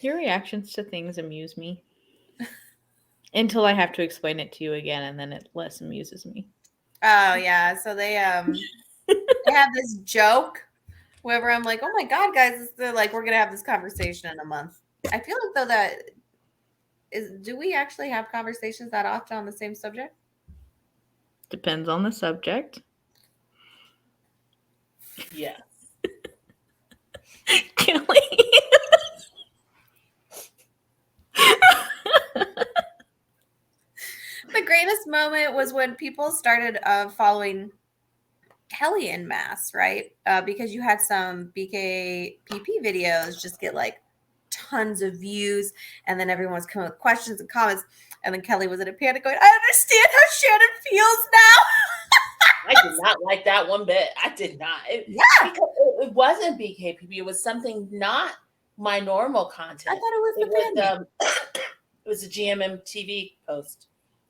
Your reactions to things amuse me until I have to explain it to you again, and then it less amuses me. Oh yeah, so they have this joke wherever I'm like, oh my god, guys, they're like, we're gonna have this conversation in a month. I feel like though that is, do we actually have conversations that often on the same subject? Depends on the subject. Yes. Kelly. The greatest moment was when people started following Kelly en masse, right? Because you had some BKPP videos just get like tons of views, and then everyone was coming with questions and comments, and then Kelly was in a panic going, I understand how Shannon feels now. I did not like that one bit. I did not. Because it wasn't BKPP. It was something not my normal content. I thought it was it was a GMM TV post.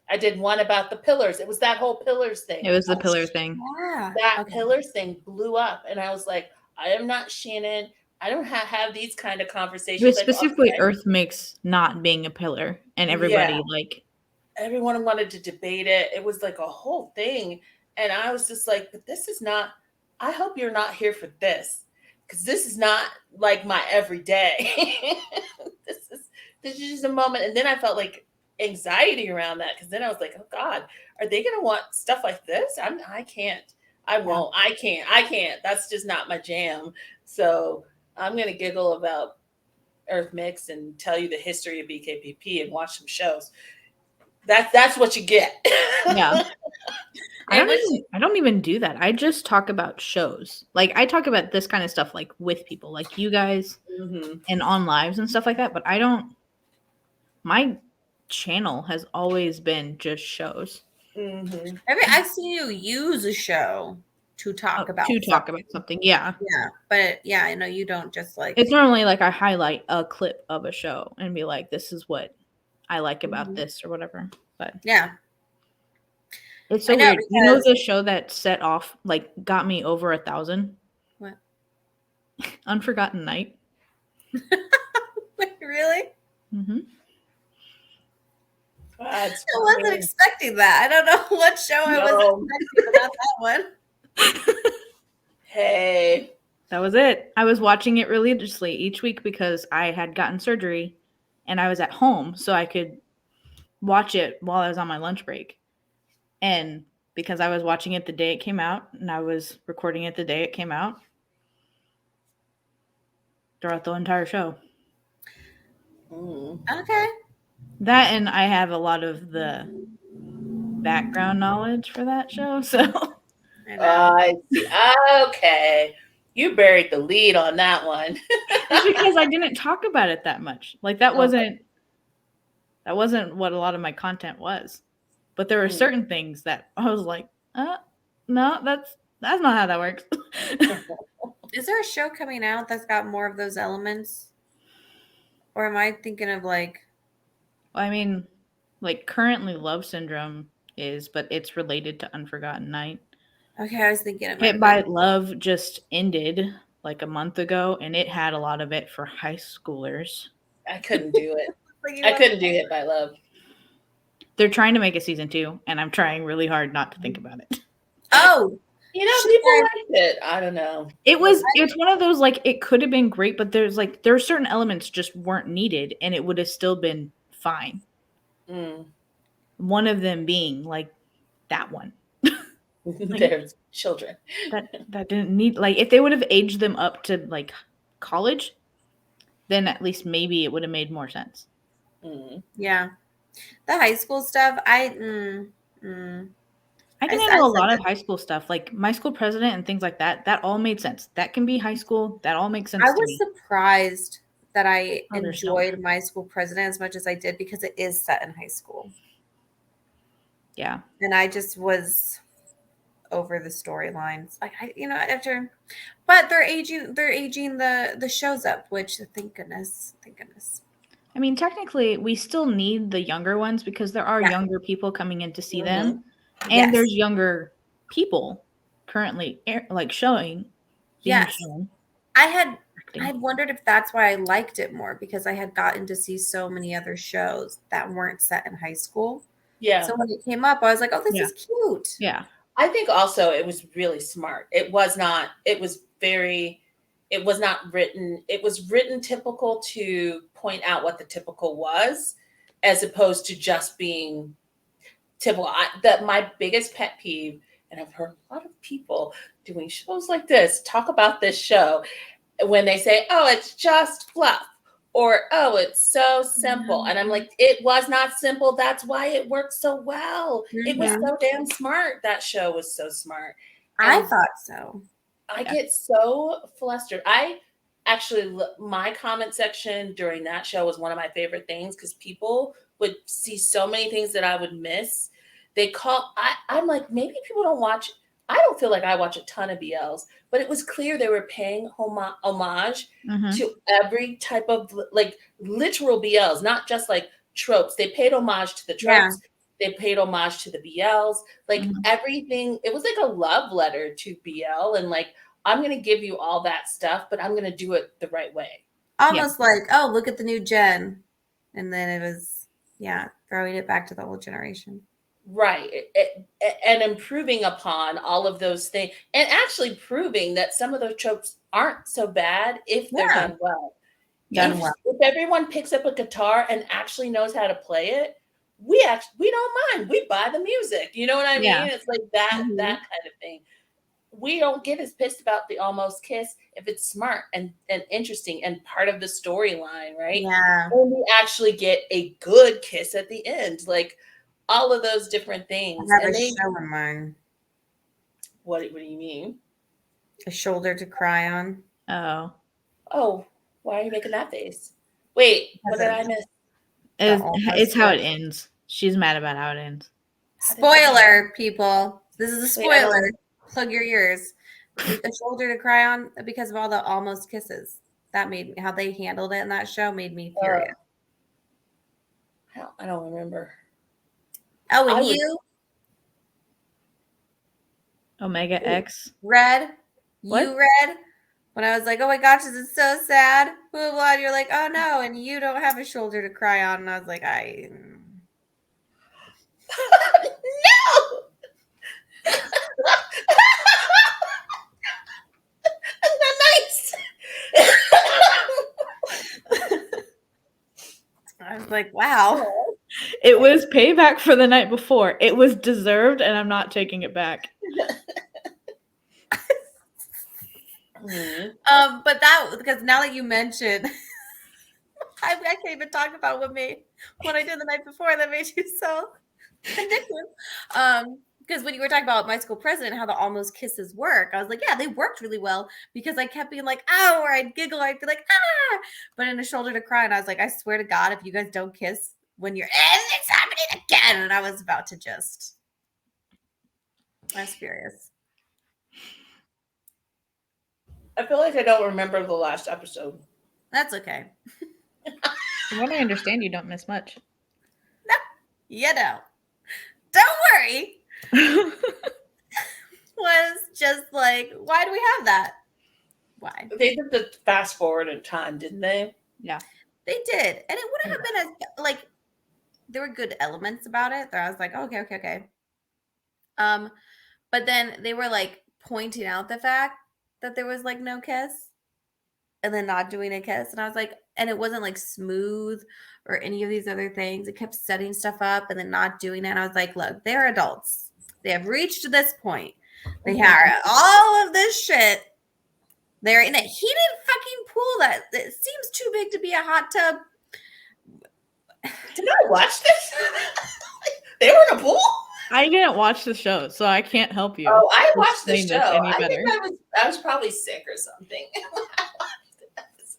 I did one about the pillars. It was that whole pillars thing. It was the pillar thing. Yeah. That pillars thing blew up, and I was like, I am not Shannon. I don't have these kind of conversations. It was specifically Earthmix not being a pillar, and everybody everyone wanted to debate it. It was like a whole thing, and I was just like, but this is not. I hope you're not here for this, because this is not like my everyday. This is just a moment, and then I felt like anxiety around that, because then I was like, oh God, are they going to want stuff like this? I can't. I won't. I can't. That's just not my jam. So I'm going to giggle about Earthmix and tell you the history of BKPP and watch some shows. That's what you get. Yeah. I don't even do that. I just talk about shows. Like, I talk about this kind of stuff like with people, like you guys, and on lives and stuff like that. But I don't. My channel has always been just shows. Mm-hmm. I mean, I've seen you use a show to talk about something. Yeah. Yeah, but yeah, I know you don't just like. It's normally like I highlight a clip of a show and be like, "This is what I like about this" or whatever. But yeah. It's so weird. You know the show that set off, like, got me over 1,000? What? Unforgotten Night. Wait, really? Mm-hmm. I wasn't expecting that. I don't know what show I was expecting about that one. Hey. That was it. I was watching it religiously each week because I had gotten surgery and I was at home, so I could watch it while I was on my lunch break. And because I was watching it the day it came out, and I was recording it the day it came out, throughout the entire show. Okay. That, and I have a lot of the background knowledge for that show, so. I see. Okay. You buried the lead on that one. It's because I didn't talk about it that much. Like, that wasn't what a lot of my content was. But there were certain things that I was like, no, that's not how that works. Is there a show coming out that's got more of those elements? Or am I thinking of like... I mean, like, currently Love Syndrome is, but it's related to Unforgotten Night. Okay, I was thinking it Hit by Love just ended like a month ago, and it had a lot of it for high schoolers. I couldn't do it. I couldn't do Hit by Love. They're trying to make a season 2, and I'm trying really hard not to think about it. Oh, you know, people liked it. I don't know. It's one of those, like, it could have been great, but there are certain elements just weren't needed, and it would have still been fine. One of them being like that one. Like, there's children that didn't need, like, if they would have aged them up to like college, then at least maybe it would have made more sense. Yeah, the high school stuff, I can handle a lot of high school stuff, like My School President and things like that. That all made sense. That can be high school. That all makes sense. I was surprised that I enjoyed My School President as much as I did, because it is set in high school. Yeah, and I just was over the storylines, like but they're aging the shows up, which thank goodness. I mean, technically we still need the younger ones, because there are younger people coming in to see them, and there's younger people currently like showing. Yes. Shown. I had wondered if that's why I liked it more, because I had gotten to see so many other shows that weren't set in high school. Yeah. So when it came up, I was like, oh, this is cute. Yeah. I think also it was really smart. It was not written. It was written typical to point out what the typical was, as opposed to just being typical. My biggest pet peeve, and I've heard a lot of people doing shows like this talk about this show, when they say, oh, it's just fluff, or oh, it's so simple. And I'm like, it was not simple. That's why it worked so well. It was so damn smart. That show was so smart. I thought so. I get so flustered. My comment section during that show was one of my favorite things, because people would see so many things that I would miss. I'm like, maybe people don't watch. I don't feel like I watch a ton of BLs, but it was clear they were paying homage to every type of like literal BLs, not just like tropes. They paid homage to the tropes. Yeah. They paid homage to the BLs, like everything. It was like a love letter to BL, and like, I'm going to give you all that stuff, but I'm going to do it the right way. Almost like, oh, look at the new gen. And then it was, throwing it back to the old generation. Right. And improving upon all of those things, and actually proving that some of those tropes aren't so bad if they're done well. If everyone picks up a guitar and actually knows how to play it, we don't mind. We buy the music. You know what I mean? It's like that kind of thing. We don't get as pissed about the almost kiss if it's smart and interesting and part of the storyline, right? Yeah. And we actually get a good kiss at the end. Like, all of those different things. I have a show in mine. What do you mean? A shoulder to cry on. Oh, why are you making that face? Wait, what did I miss? It's how it ends. She's mad about how it ends. Spoiler, people. This is a spoiler. Plug your ears. A shoulder to cry on, because of all the almost kisses. That made me, how they handled it in that show made me furious. I don't remember. Oh, and you? Omega X. Red? You read? When I was like, oh my gosh, this is so sad. Blah, blah, and you're like, oh no, and you don't have a shoulder to cry on. And I was like, No! Nice. I was like, wow. It was payback for the night before. It was deserved, and I'm not taking it back. But that, because now that you mentioned, I can't even talk about what I did the night before that made you so addictive. Because when you were talking about My School President, how the almost kisses work, I was like, yeah, they worked really well, because I kept being like, oh, or I'd giggle, I'd be like, ah, but in a shoulder to cry, and I was like, I swear to God, if you guys don't kiss when you're, it's happening again, and I was about to I was furious. I feel like I don't remember the last episode. That's okay. From what I understand, you don't miss much. No, you don't. Don't worry. Was just like, why do we have that? Why? They did the fast forward in time, didn't they? Yeah. They did. And it wouldn't have been as, like, there were good elements about it that I was like, okay. But then they were like pointing out the fact that there was like no kiss, and then not doing a kiss. And I was like, and it wasn't like smooth or any of these other things. It kept setting stuff up and then not doing it. And I was like, look, they're adults. They have reached this point. They have all of this shit. They're in a heated fucking pool that it seems too big to be a hot tub. Did I watch this? They were in a pool? I didn't watch the show, so I can't help you. Oh, I watched the show. I think I was probably sick or something.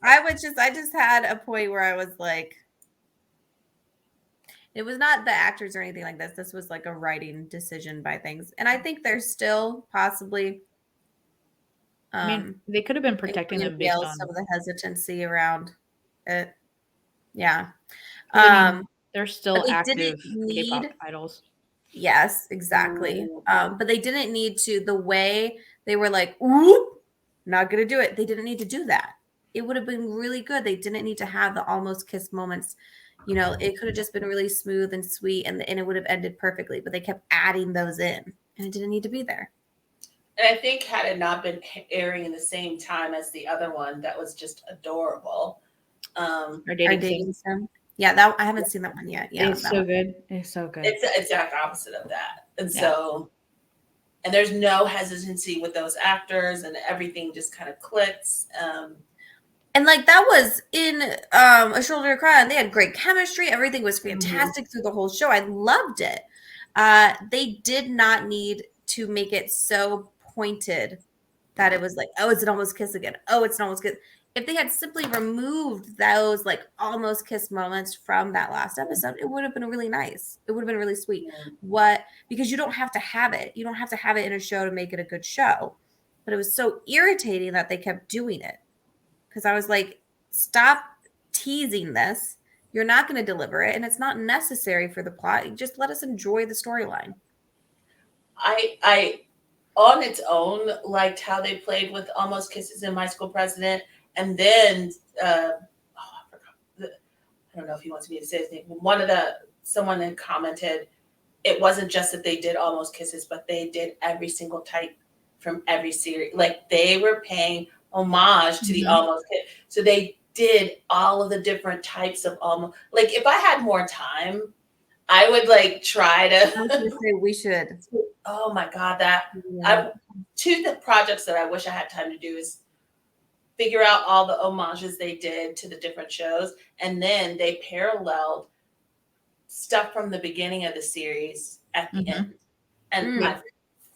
I just had a point where I was like, it was not the actors or anything like this. This was like a writing decision by things. And I think they're still possibly. I mean, they could have been protecting them based on some of the hesitancy around it. Yeah. They're still active K-pop idols. Yes, exactly. But they didn't need to, the way they were like, ooh, not going to do it. They didn't need to do that. It would have been really good. They didn't need to have the almost kiss moments. You know, it could have just been really smooth and sweet, and it would have ended perfectly. But they kept adding those in, and it didn't need to be there. And I think had it not been airing in the same time as the other one, that was just adorable. Our dating sim. Yeah, that I haven't seen that one yet. Yeah, it's so good. It's so good. It's the exact opposite of that, and so, and there's no hesitancy with those actors, and everything just kind of clicks. And like that was in A Shoulder to Cry on. They had great chemistry. Everything was fantastic through the whole show. I loved it. They did not need to make it so pointed that it was like, oh, it's an almost kiss again. Oh, it's an almost kiss. If they had simply removed those like almost kiss moments from that last episode, it would have been really nice. It would have been really sweet. Because you don't have to have it. You don't have to have it in a show to make it a good show. But it was so irritating that they kept doing it. Because I was like, stop teasing this. You're not going to deliver it, and it's not necessary for the plot. Just let us enjoy the storyline. I on its own liked how they played with almost kisses in My School President, and then I don't know if he wants me to say his name. Someone had commented, it wasn't just that they did almost kisses, but they did every single type from every series. Like they were paying homage to the almost kiss. So they did all of the different types of almost. Like if I had more time, I would like try to. I was going to say we should. Oh my God, two of the projects that I wish I had time to do is figure out all the homages they did to the different shows, and then they paralleled stuff from the beginning of the series at the end, and I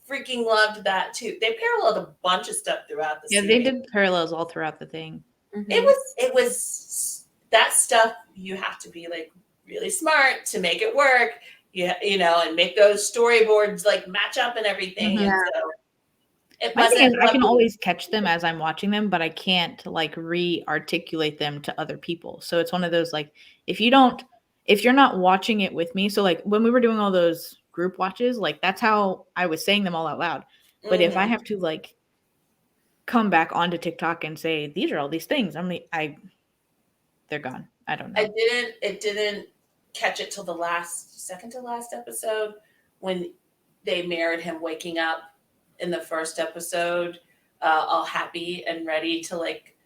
freaking loved that too. They paralleled a bunch of stuff throughout the series. They did parallels all throughout the thing. It was that stuff. You have to be like really smart to make it work. You know, and make those storyboards like match up and everything. And so I can always catch them as I'm watching them, but I can't like re-articulate them to other people. So it's one of those like if you're not watching it with me. So like when we were doing all those group watches, like that's how I was saying them all out loud. But if I have to like come back onto TikTok and say these are all these things, they're gone. I don't know. It didn't catch it till the second to last episode when they mirrored him waking up in the first episode, all happy and ready to like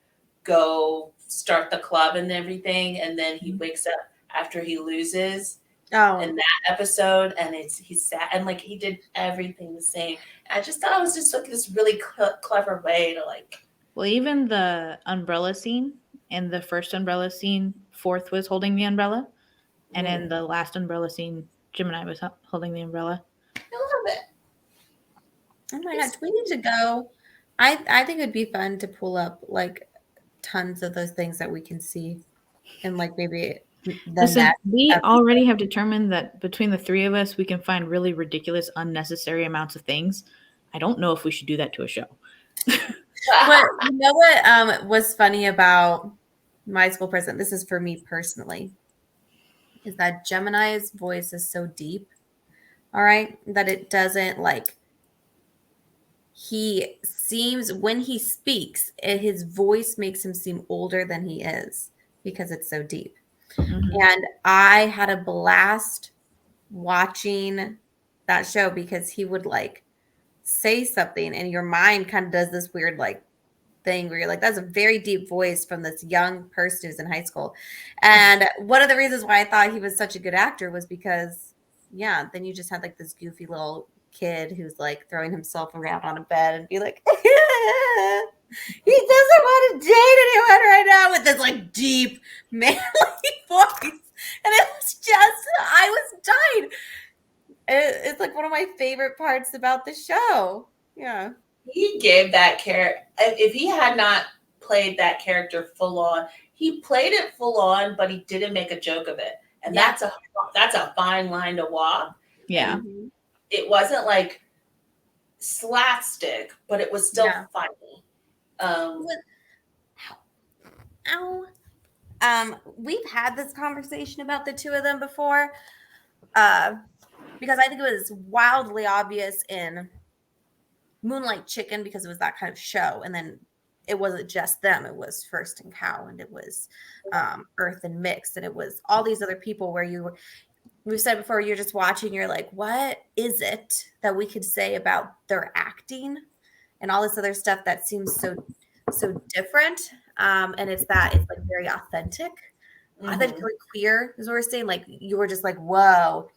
go start the club and everything, and then he wakes up after he loses in that episode, and he's sad, and like he did everything the same. I just thought it was just like this really clever way to like. Well, even the umbrella scene in the first umbrella scene, Fourth was holding the umbrella, and in the last umbrella scene, Gemini was holding the umbrella. I love it. Oh my gosh, we need to go. I think it'd be fun to pull up like tons of those things that we can see, and like maybe. Listen, we already have determined that between the three of us, we can find really ridiculous, unnecessary amounts of things. I don't know if we should do that to a show. But you know what was funny about My School President? This is for me personally. Is that Gemini's voice is so deep, all right, that it doesn't like. He seems when he speaks, his voice makes him seem older than he is because it's so deep. And I had a blast watching that show because he would like say something and your mind kind of does this weird like thing where you're like, that's a very deep voice from this young person who's in high school. And one of the reasons why I thought he was such a good actor was because, then you just had like this goofy little kid who's like throwing himself around on a bed and be like, he doesn't want to date anyone right now with this like deep manly voice. And it was just, I was dying. It's like one of my favorite parts about the show. Yeah. He gave that character, if he had not played that character full on, he played it full on, but he didn't make a joke of it. And that's a fine line to walk. Yeah. And it wasn't like slapstick, but it was still funny. We've had this conversation about the two of them before, because I think it was wildly obvious in Moonlight Chicken because it was that kind of show, and then it wasn't just them. It was First and Cow, and it was Earthmix, and it was all these other people where we've said before, you're just watching, you're like, what is it that we could say about their acting and all this other stuff that seems so different? And it's like very authentic. Authentically queer is what we're saying. Like you were just like, whoa.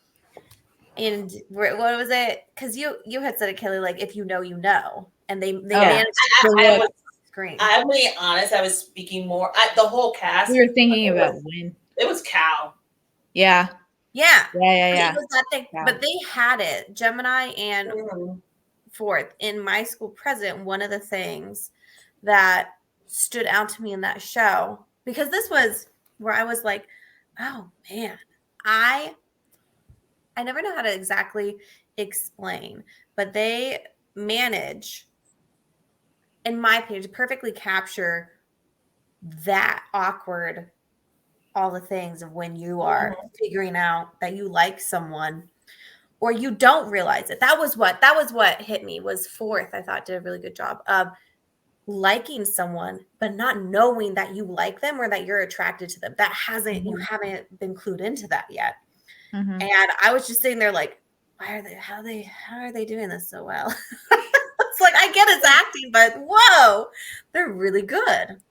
And what was it? Because you had said it, Kelly, like if you know, you know. And they managed to screen. I'm being honest, I was speaking more the whole cast. We were thinking about when. It was Cow. Yeah. Yeah. Yeah. It was that thing. Yeah. But they had it. Gemini and Fourth in my school president, one of the things that stood out to me in that show, because this was where I was like, oh man, I never know how to exactly explain, but they manage, in my opinion, to perfectly capture that awkward, all the things of when you are figuring out that you like someone or you don't realize it. That was what hit me. Was Fourth, I thought, did a really good job of liking someone but not knowing that you like them or that you're attracted to them. That you haven't been clued into that yet. And I was just sitting there like, how are they doing this so well? It's like, I get it's acting, but whoa, they're really good.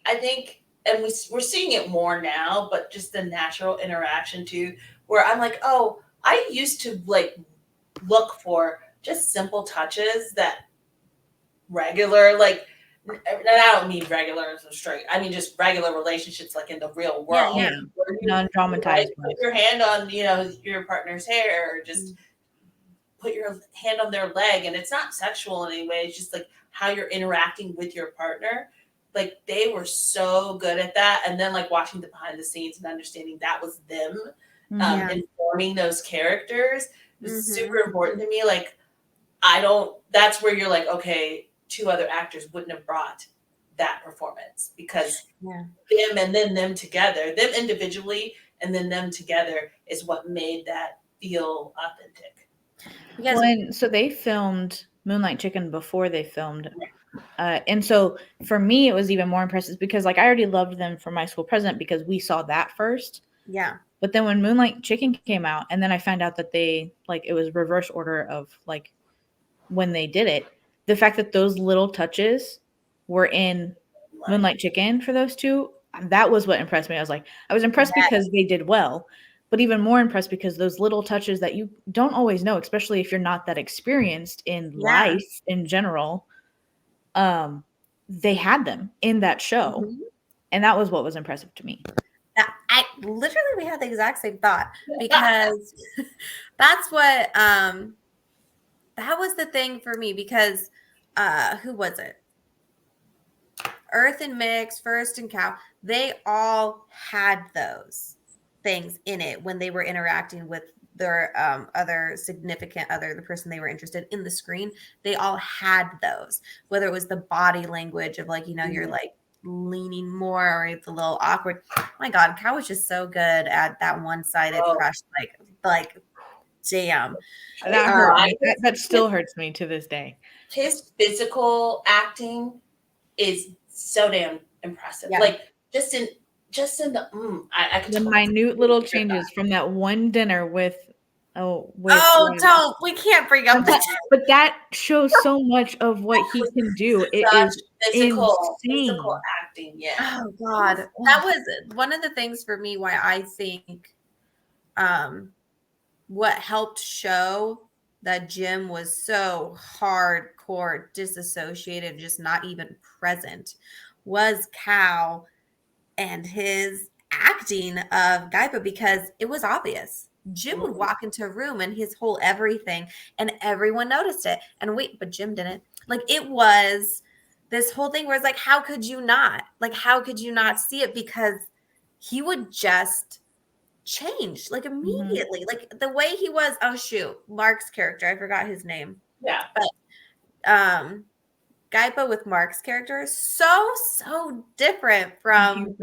I think, and we're seeing it more now, but just the natural interaction too, where I'm like, oh, I used to like look for just simple touches that regular, like, and I don't mean regular as straight. I mean just regular relationships, like in the real world. Yeah. Non-traumatized. Put your hand on, your partner's hair, or just put your hand on their leg, and it's not sexual in any way. It's just like how you're interacting with your partner. Like they were so good at that, and then like watching the behind the scenes and understanding that was them, informing those characters was super important to me. Like that's where you're like, okay, two other actors wouldn't have brought that performance, because them and then them together, them individually and then them together is what made that feel authentic. So they filmed Moonlight Chicken before they filmed and so for me it was even more impressive because like I already loved them for My School President because we saw that first. Yeah. But then when Moonlight Chicken came out, and then I found out that they it was reverse order of like when they did it, the fact that those little touches were in Moonlight Chicken for those two, that was what impressed me. I was impressed because they did well, but even more impressed because those little touches that you don't always know, especially if you're not that experienced in life in general, they had them in that show. And that was what was impressive to me. We had the exact same thought, because that's what that was the thing for me, because who was it? Earthmix, First and Cow, they all had those things in it when they were interacting with their other significant other, the person they were interested in the screen. They all had those, whether it was the body language of like, you're like leaning more, or it's a little awkward. Oh my God, Cow was just so good at that one-sided crush, like damn. That hurt me. That still hurts me to this day. His physical acting is so damn impressive. Yeah. Like just in the I could the minute little changes from that one dinner with we can't bring up that. But that shows so much of what he can do. It is physical acting. Yeah. Oh God, that was one of the things for me why I think what helped show that Jim was so hardcore disassociated, just not even present, was Cow and his acting of Gaipa, because it was obvious. Jim would walk into a room and his whole everything, and everyone noticed it. And but Jim didn't. Like, it was this whole thing where it's like, how could you not? Like, how could you not see it? Because he would just change like immediately. Like the way he was. Oh shoot, Mark's character, I forgot his name. Yeah. But Gaipa with Mark's character is so different from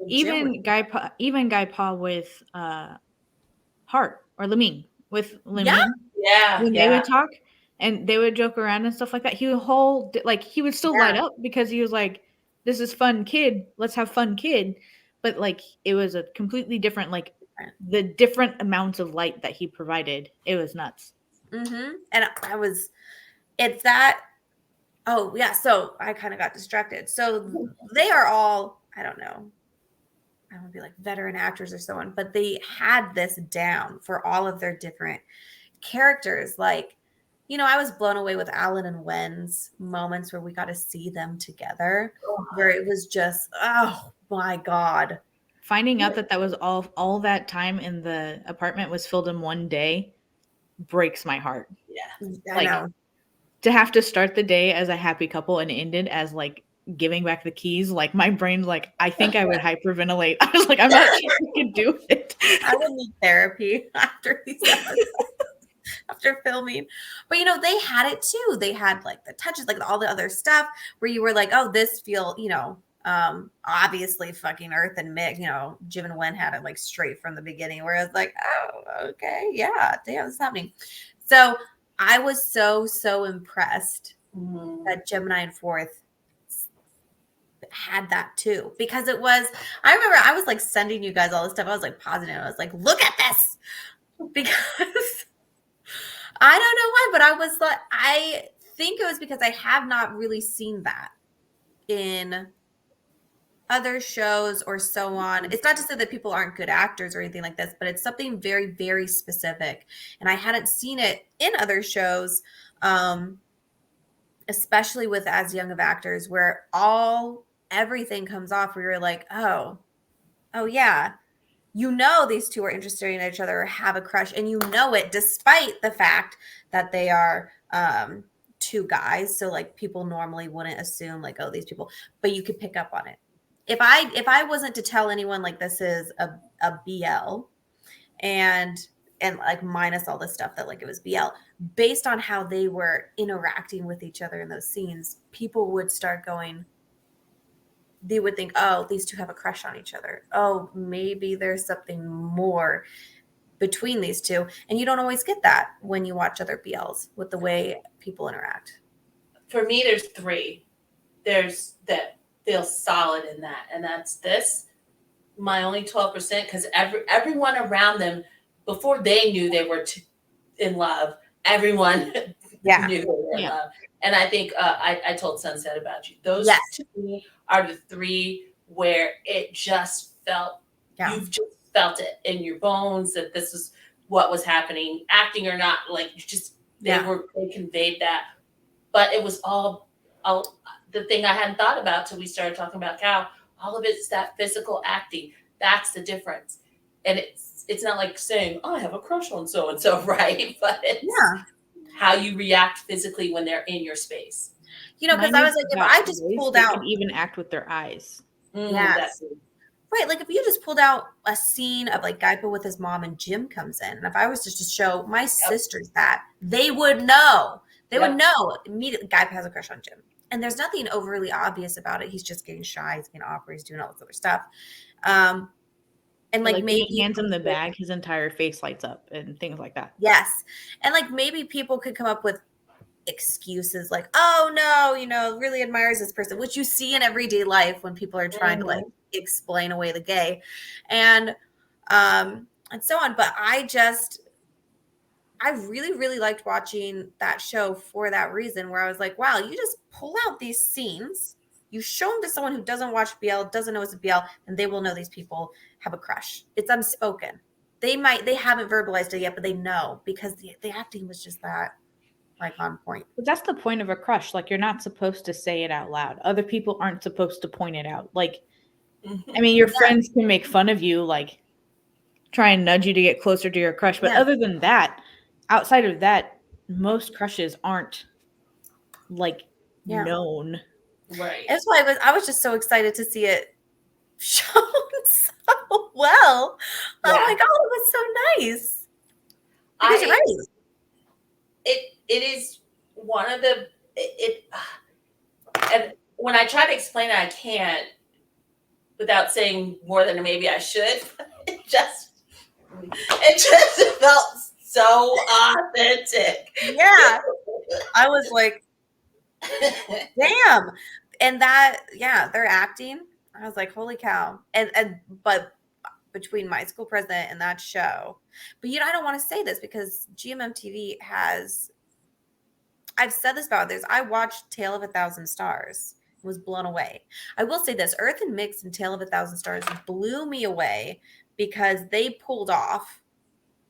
even Gaipa with Hart or Lamine with Lamine. Yeah. When they would talk, and they would joke around and stuff like that. He would still light up because he was like, this is fun, kid. Let's have fun, kid. But like, it was a completely different, like the different amounts of light that he provided. It was nuts. Mm-hmm. And it's that. Oh yeah. So I kind of got distracted. So they are all, I don't know, I want to be like veteran actors or so on, but they had this down for all of their different characters. Like, you know, I was blown away with Alan and Wen's moments where we got to see them together, where it was just, oh my God. Finding out that was all that time in the apartment was filled in one day breaks my heart. Yeah. I know. To have to start the day as a happy couple and ended as like giving back the keys, like my brain's like, I think I would hyperventilate. I was like, I'm not sure I can do it. I would need therapy after these episodes. After filming. But you know, they had it too. They had like the touches, like all the other stuff where you were like, oh, this feel, you know, obviously fucking Earth and Mick, you know, Jim and Wen had it like straight from the beginning, where it's like, oh, okay, yeah, damn, it's happening. So I was so impressed that Gemini and Fourth had that too, because it was, I remember I was like sending you guys all this stuff. I was like positive. I was like, look at this, because I don't know why, but I was like, I think it was because I have not really seen that in other shows or so on. It's not to say that people aren't good actors or anything like this, but it's something very, very specific. And I hadn't seen it in other shows, especially with as young of actors, where everything comes off where you're like, oh yeah. You know, these two are interested in each other or have a crush, and you know it despite the fact that they are two guys. So like people normally wouldn't assume like, oh, these people, but you could pick up on it. If I wasn't to tell anyone like this is a BL and like minus all this stuff that like it was BL, based on how they were interacting with each other in those scenes, people would start going, they would think, oh, these two have a crush on each other. Oh, maybe there's something more between these two. And you don't always get that when you watch other BLs with the way people interact. For me, there's three. There's that feel solid in that. And that's this, my only 12%, because everyone around them, before they knew they were in love, everyone knew they were in love. And I think I told Sunset about you. Those two are the three where it just felt, you've just felt it in your bones that this is what was happening, acting or not, like you just, they conveyed that. But it was all the thing I hadn't thought about till we started talking about Cal. All of it's that physical acting. That's the difference. And it's not like saying, oh, I have a crush on so-and-so, right? But it's how you react physically when they're in your space. You know, because I was like, if I just pulled out, they can even act with their eyes. Yes. Right. Like if you just pulled out a scene of like Gaipa with his mom and Jim comes in, and if I was just to show my sisters that, they would know. They would know immediately Gaipa has a crush on Jim. And there's nothing overly obvious about it. He's just getting shy. He's getting awkward. He's doing all this other stuff. And like maybe he hands him the bag, his entire face lights up and things like that. Yes. And like maybe people could come up with excuses like, oh no, you know, really admires this person, which you see in everyday life when people are trying to like explain away the gay and so on. But I really, really liked watching that show for that reason, where I was like, wow, you just pull out these scenes, you show them to someone who doesn't watch BL, doesn't know it's a BL, and they will know these people have a crush. It's unspoken. They haven't verbalized it yet, but they know because the acting was just that like on point. But that's the point of a crush. Like you're not supposed to say it out loud. Other people aren't supposed to point it out. Like, I mean, your friends can make fun of you, like try and nudge you to get closer to your crush. But other than that, outside of that, most crushes aren't like known. Right. That's why I was just so excited to see it shown so well. Oh my God, it was so nice. Because you're right. It is one of the and when I try to explain it, I can't without saying more than maybe I should. It just felt so authentic. Yeah. I was like, damn. And that, yeah, their acting, I was like, holy cow. But between my school president and that show, but I don't want to say this because GMM TV has, I've said this about others. I watched Tale of a Thousand Stars, was blown away. I will say this, Earthmix and Tale of a Thousand Stars blew me away because they pulled off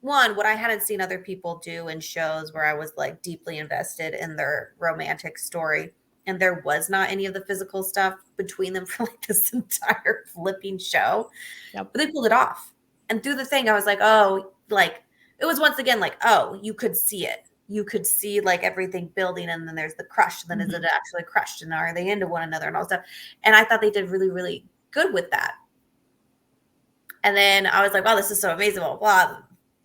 one, what I hadn't seen other people do in shows where I was like deeply invested in their romantic story. And there was not any of the physical stuff between them for like this entire flipping show. Yep. But they pulled it off. And through the thing, I was like, oh, like it was once again like, oh, you could see it. You could see like everything building, and then there's the crush. And then is it actually crushed? And are they into one another and all stuff? And I thought they did really, really good with that. And then I was like, wow, this is so amazing. Blah, blah.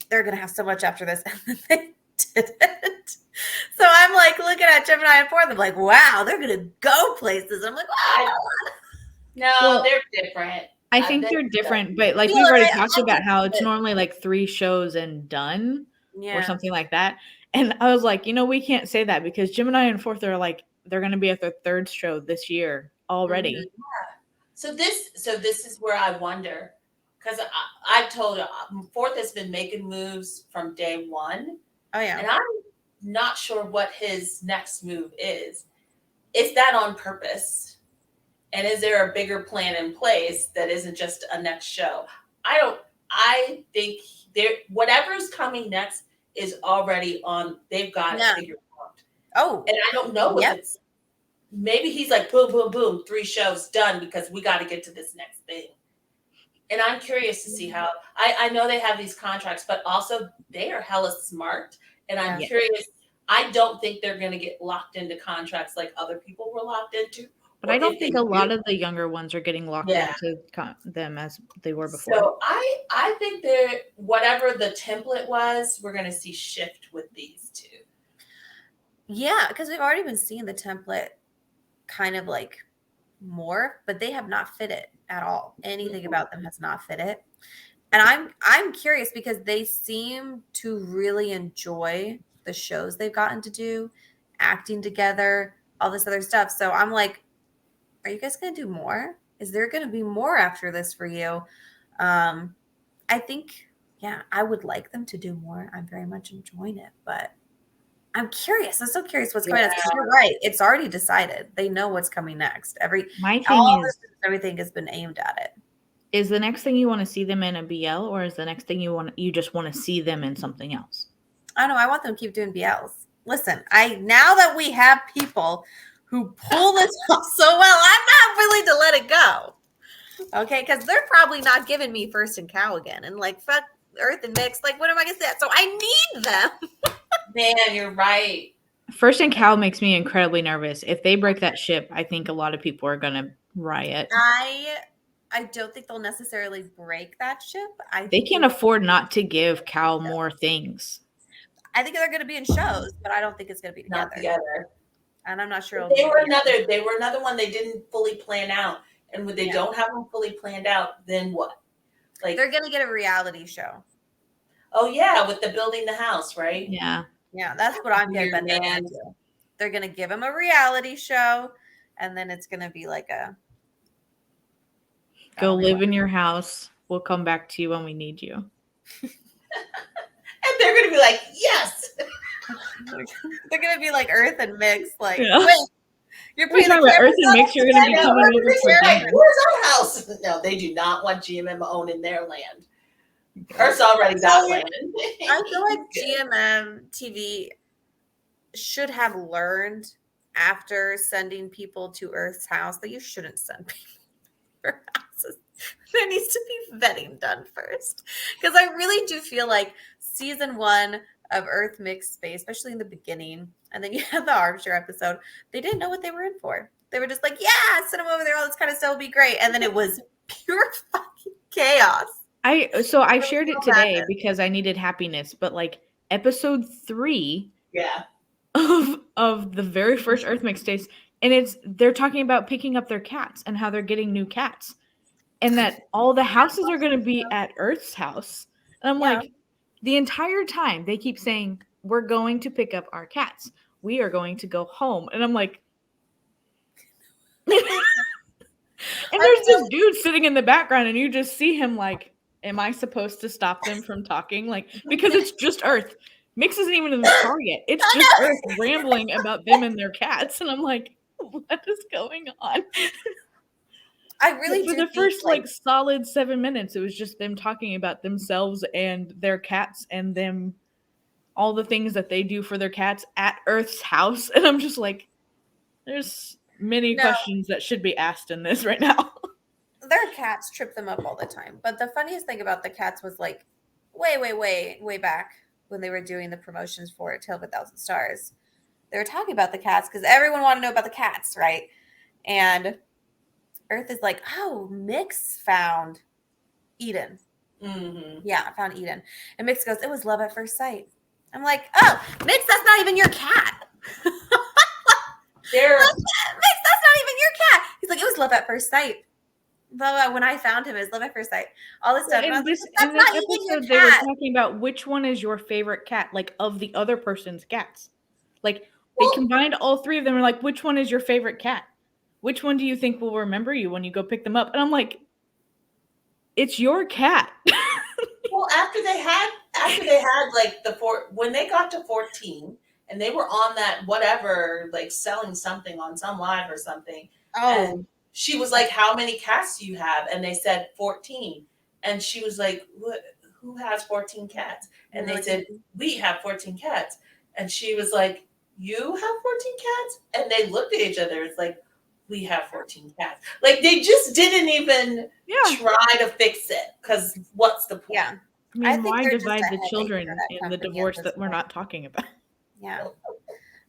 They're going to have so much after this. And then they didn't. So I'm like looking at Gemini and Fourth. I'm like, wow, they're going to go places. I'm like, wow. No, they're different. I think they're different, but like we've already talked about how it's normally like 3 shows and done or something like that. And I was like, we can't say that because Gemini and Fourth are like, they're going to be at their 3rd show this year already. Yeah. So this is where I wonder, because I told her Fourth has been making moves from day one. Oh yeah. And I'm not sure what his next move is. Is that on purpose? And is there a bigger plan in place that isn't just a next show? I think whatever's coming next is already on. They've got it figured out. Oh. And I don't know if it's, maybe he's like, boom, boom, boom, 3 shows done because we got to get to this next thing. And I'm curious to see how, I know they have these contracts, but also they are hella smart. And I'm curious, I don't think they're going to get locked into contracts like other people were locked into. But I don't think a lot of the younger ones are getting locked into them as they were before. So I think that whatever the template was, we're going to see shift with these 2. Yeah, because we've already been seeing the template kind of like more, but they have not fit it at all. Anything about them has not fit it. And I'm curious because they seem to really enjoy the shows they've gotten to do, acting together, all this other stuff. So I'm like, are you guys going to do more? Is there going to be more after this for you? I think, I would like them to do more. I'm very much enjoying it, but I'm curious. I'm so curious what's coming next. You're right. It's already decided. They know what's coming next. Everything has been aimed at it. Is the next thing you want to see them in a BL, or is the next thing you just want to see them in something else? I don't know. I want them to keep doing BLs. Listen, now that we have people who pull this off so well, I'm not willing to let it go. Okay, because they're probably not giving me First and Cow again, and like fuck Earth and Mix. Like, what am I gonna say? So I need them. Man, you're right. First and Cow makes me incredibly nervous. If they break that ship, I think a lot of people are gonna riot. I don't think they'll necessarily break that ship. They can't afford not to give Cow more things. I think they're going to be in shows, but I don't think it's going to be together. Not together. And I'm not sure. They were another one they didn't fully plan out. And when they don't have them fully planned out, then what? Like they're going to get a reality show. Oh yeah, with the building the house, right? Yeah. Yeah, that's what I'm getting. They're going to give him a reality show, and then it's going to be like a go live in your house. We'll come back to you when we need you. And they're going to be like, yes. They're going to be like Earth and Mix. Like, yeah. Wait, you're putting Earth and Mix. You're going to be coming over for dinner. Where's our house? No, they do not want GMM owning their land. Earth's already got land. I feel like GMM TV should have learned after sending people to Earth's house that you shouldn't send people to her houses. There needs to be vetting done first. Because I really do feel like season 1 of Earthmix Space, especially in the beginning, and then you had the Armchair episode, they didn't know what they were in for. They were just like, yeah, send them over there, all this kind of stuff will be great. And then it was pure fucking chaos. So I shared it today because I needed happiness, but like episode 3 of the very first Earthmix Days, and they're talking about picking up their cats and how they're getting new cats. And that all the houses are going to be at Earth's house. And I'm like, The entire time they keep saying, we're going to pick up our cats. We are going to go home. And I'm like, and there's this dude sitting in the background and you just see him like, am I supposed to stop them from talking? Like, because it's just Earth. Mix isn't even in the car yet. It's just Earth rambling about them and their cats. And I'm like, what is going on? I really for do the think, first like solid 7 minutes, it was just them talking about themselves and their cats and them, all the things that they do for their cats at Earth's house. And I'm just like, there's many questions that should be asked in this right now. Their cats trip them up all the time. But the funniest thing about the cats was like way back when they were doing the promotions for Tale of a Thousand Stars. They were talking about the cats because everyone wanted to know about the cats, right? And Earth is like, oh, Mix found Eden. Mm-hmm. Yeah, I found Eden. And Mix goes, it was love at first sight. I'm like, oh, Mix, that's not even your cat. Mix, that's not even your cat. He's like, it was love at first sight. Blah, blah, when I found him, it was love at first sight. All this stuff. In this episode, they were talking about which one is your favorite cat, like of the other person's cats. Like they combined all three of them and like, which one is your favorite cat? Which one do you think will remember you when you go pick them up? And I'm like, it's your cat. Well, after they had like when they got to 14 and they were on that whatever, like selling something on some live or something. Oh. And she was like, how many cats do you have? And they said 14. And she was like, who has 14 cats? And they said, we have 14 cats. And she was like, you have 14 cats? And they looked at each other. It's like, we have 14 cats. Like they just didn't even try to fix it. Because what's the point? Yeah. I mean, why divide the children in the divorce that we're not talking about? Yeah.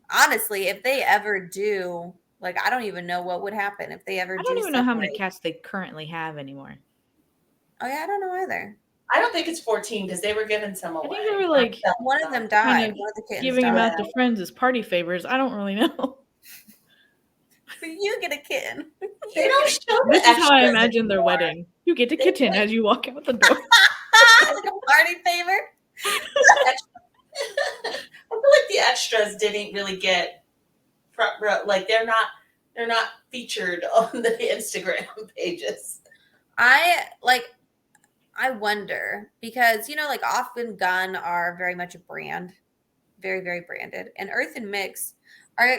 Honestly, if they ever do, like, I don't even know what would happen if they ever do. I don't even know how many cats they currently have anymore. Oh, yeah, I don't know either. I don't think it's 14 because they were giving some away. I think they were like, one of them died. One of the kittens giving them out to friends as party favors. I don't really know. But you get a kitten. They don't show this is how I imagine their wedding. You get a kitten as you walk out the door. Party favor. I feel like the extras didn't really get front row. Like they're not featured on the Instagram pages. I wonder because like Off and Gun are very much a brand, very very branded, and Earth and Mix are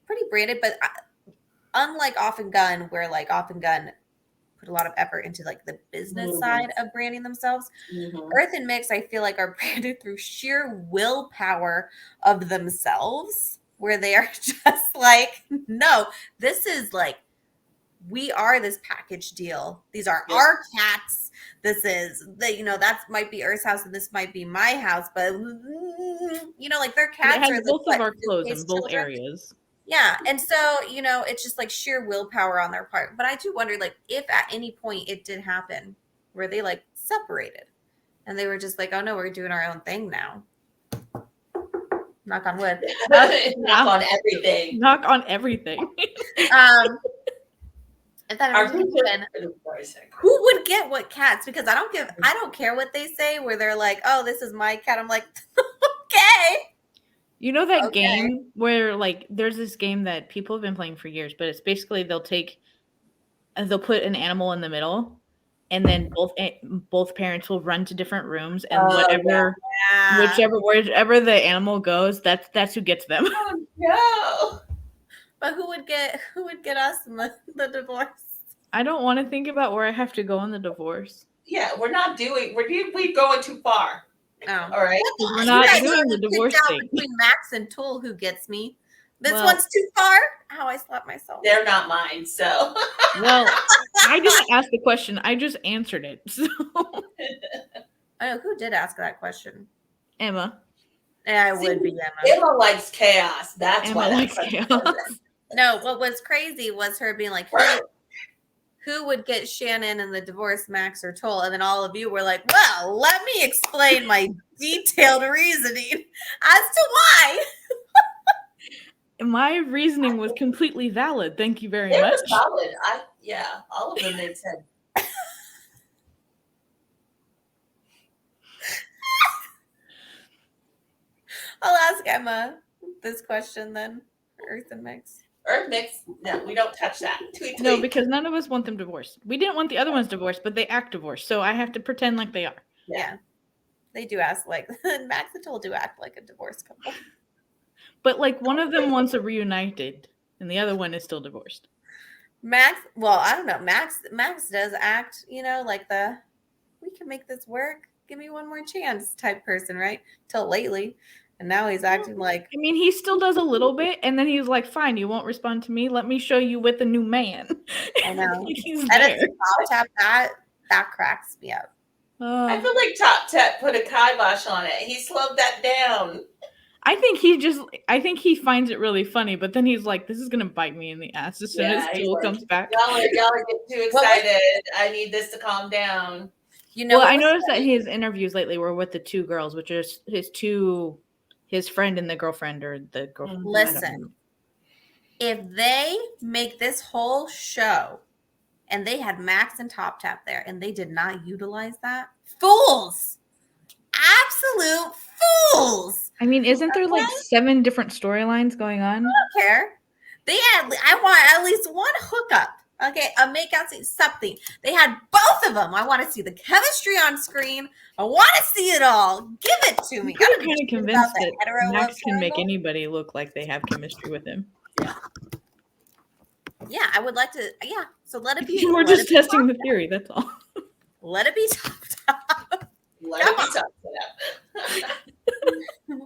pretty branded, but unlike Off and Gun, where like Off and Gun put a lot of effort into like the business side of branding themselves. Earth and Mix, I feel like, are branded through sheer willpower of themselves, where they are just like, no, this is like, we are this package deal. These are our cats. This is that might be Earth's house and this might be my house, but like their cats are both of our clothes in both areas. Yeah. And so, it's just like sheer willpower on their part. But I do wonder, like, if at any point it did happen where they like separated and they were just like, oh no, we're doing our own thing now. Knock on wood. Knock on everything. Knock on everything. If that ever happened, who would get what cats? Because I don't care what they say where they're like, oh, this is my cat. I'm like, okay. You know that game where like there's this game that people have been playing for years, but it's basically they'll put an animal in the middle, and then both parents will run to different rooms, and wherever the animal goes, that's who gets them. Oh, no. But who would get us in the divorce? I don't want to think about where I have to go in the divorce. Yeah, we're going too far. Oh. All right. We're not doing the divorce thing. Between Max and Tool, who gets me? This one's too far. How I slapped myself. They're not mine, so. Well, I didn't ask the question. I just answered it. So. I know who did ask that question. Emma. Yeah, it would be Emma. Emma likes chaos. That's Emma why. Likes chaos. No, what was crazy was her being like, who would get Shannon in the divorce, Max or Toll? And then all of you were like, well, let me explain my detailed reasoning as to why. My reasoning was completely valid. Thank you very much. It was valid. All of them made sense. I'll ask Emma this question then. Earthmix. Earthmix, no, we don't touch that. Tweet, No, tweet. because none of us want them divorced. We didn't want the other ones divorced, but they act divorced, so I have to pretend like they are. Yeah. They do ask like Max and Tool do act like a divorced couple. But like one of them wants a reunited, and the other one is still divorced. Max, well, I don't know. Max does act, like the we can make this work. Give me one more chance type person, right? Till lately. And now he's acting like I mean, he still does a little bit, and then he's like, "Fine, you won't respond to me. Let me show you with a new man." I know. He's And there. it's Top Tap that cracks me up. I feel like Top Tap put a kibosh on it. He slowed that down. I think he finds it really funny, but then he's like, "This is gonna bite me in the ass as soon as Tool comes back." Y'all are getting too excited. I need this to calm down. Well, I noticed that his interviews lately were with the two girls, which is his friend and the girlfriend, or the girlfriend. Listen, if they make this whole show and they had Max and Top Tap there and they did not utilize that, fools! Absolute fools! I mean, isn't there like 7 different storylines going on? I don't care. I want at least one hookup. Okay, a makeout scene, something. They had both of them. I want to see the chemistry on screen. I want to see it all. Give it to me. I'm kind of convinced that Max can make anybody look like they have chemistry with him. Yeah, I would like to. Yeah, so let it be. We're just testing the theory. That's all. Let it be Top Tap. Let it be Top Tap.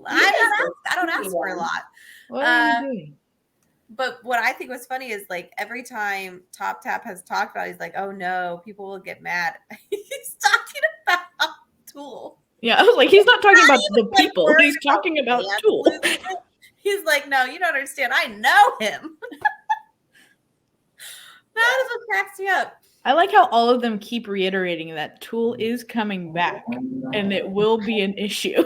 I don't ask for a lot. What are you doing? But what I think was funny is like every time Top Tap has talked about it, he's like, oh no, people will get mad. He's talking about Tool. Yeah, I was like, he's not talking about the people. He's talking about Tool. He's like, no, you don't understand. I know him. That is what cracks me up. I like how all of them keep reiterating that Tool is coming back and it will be an issue.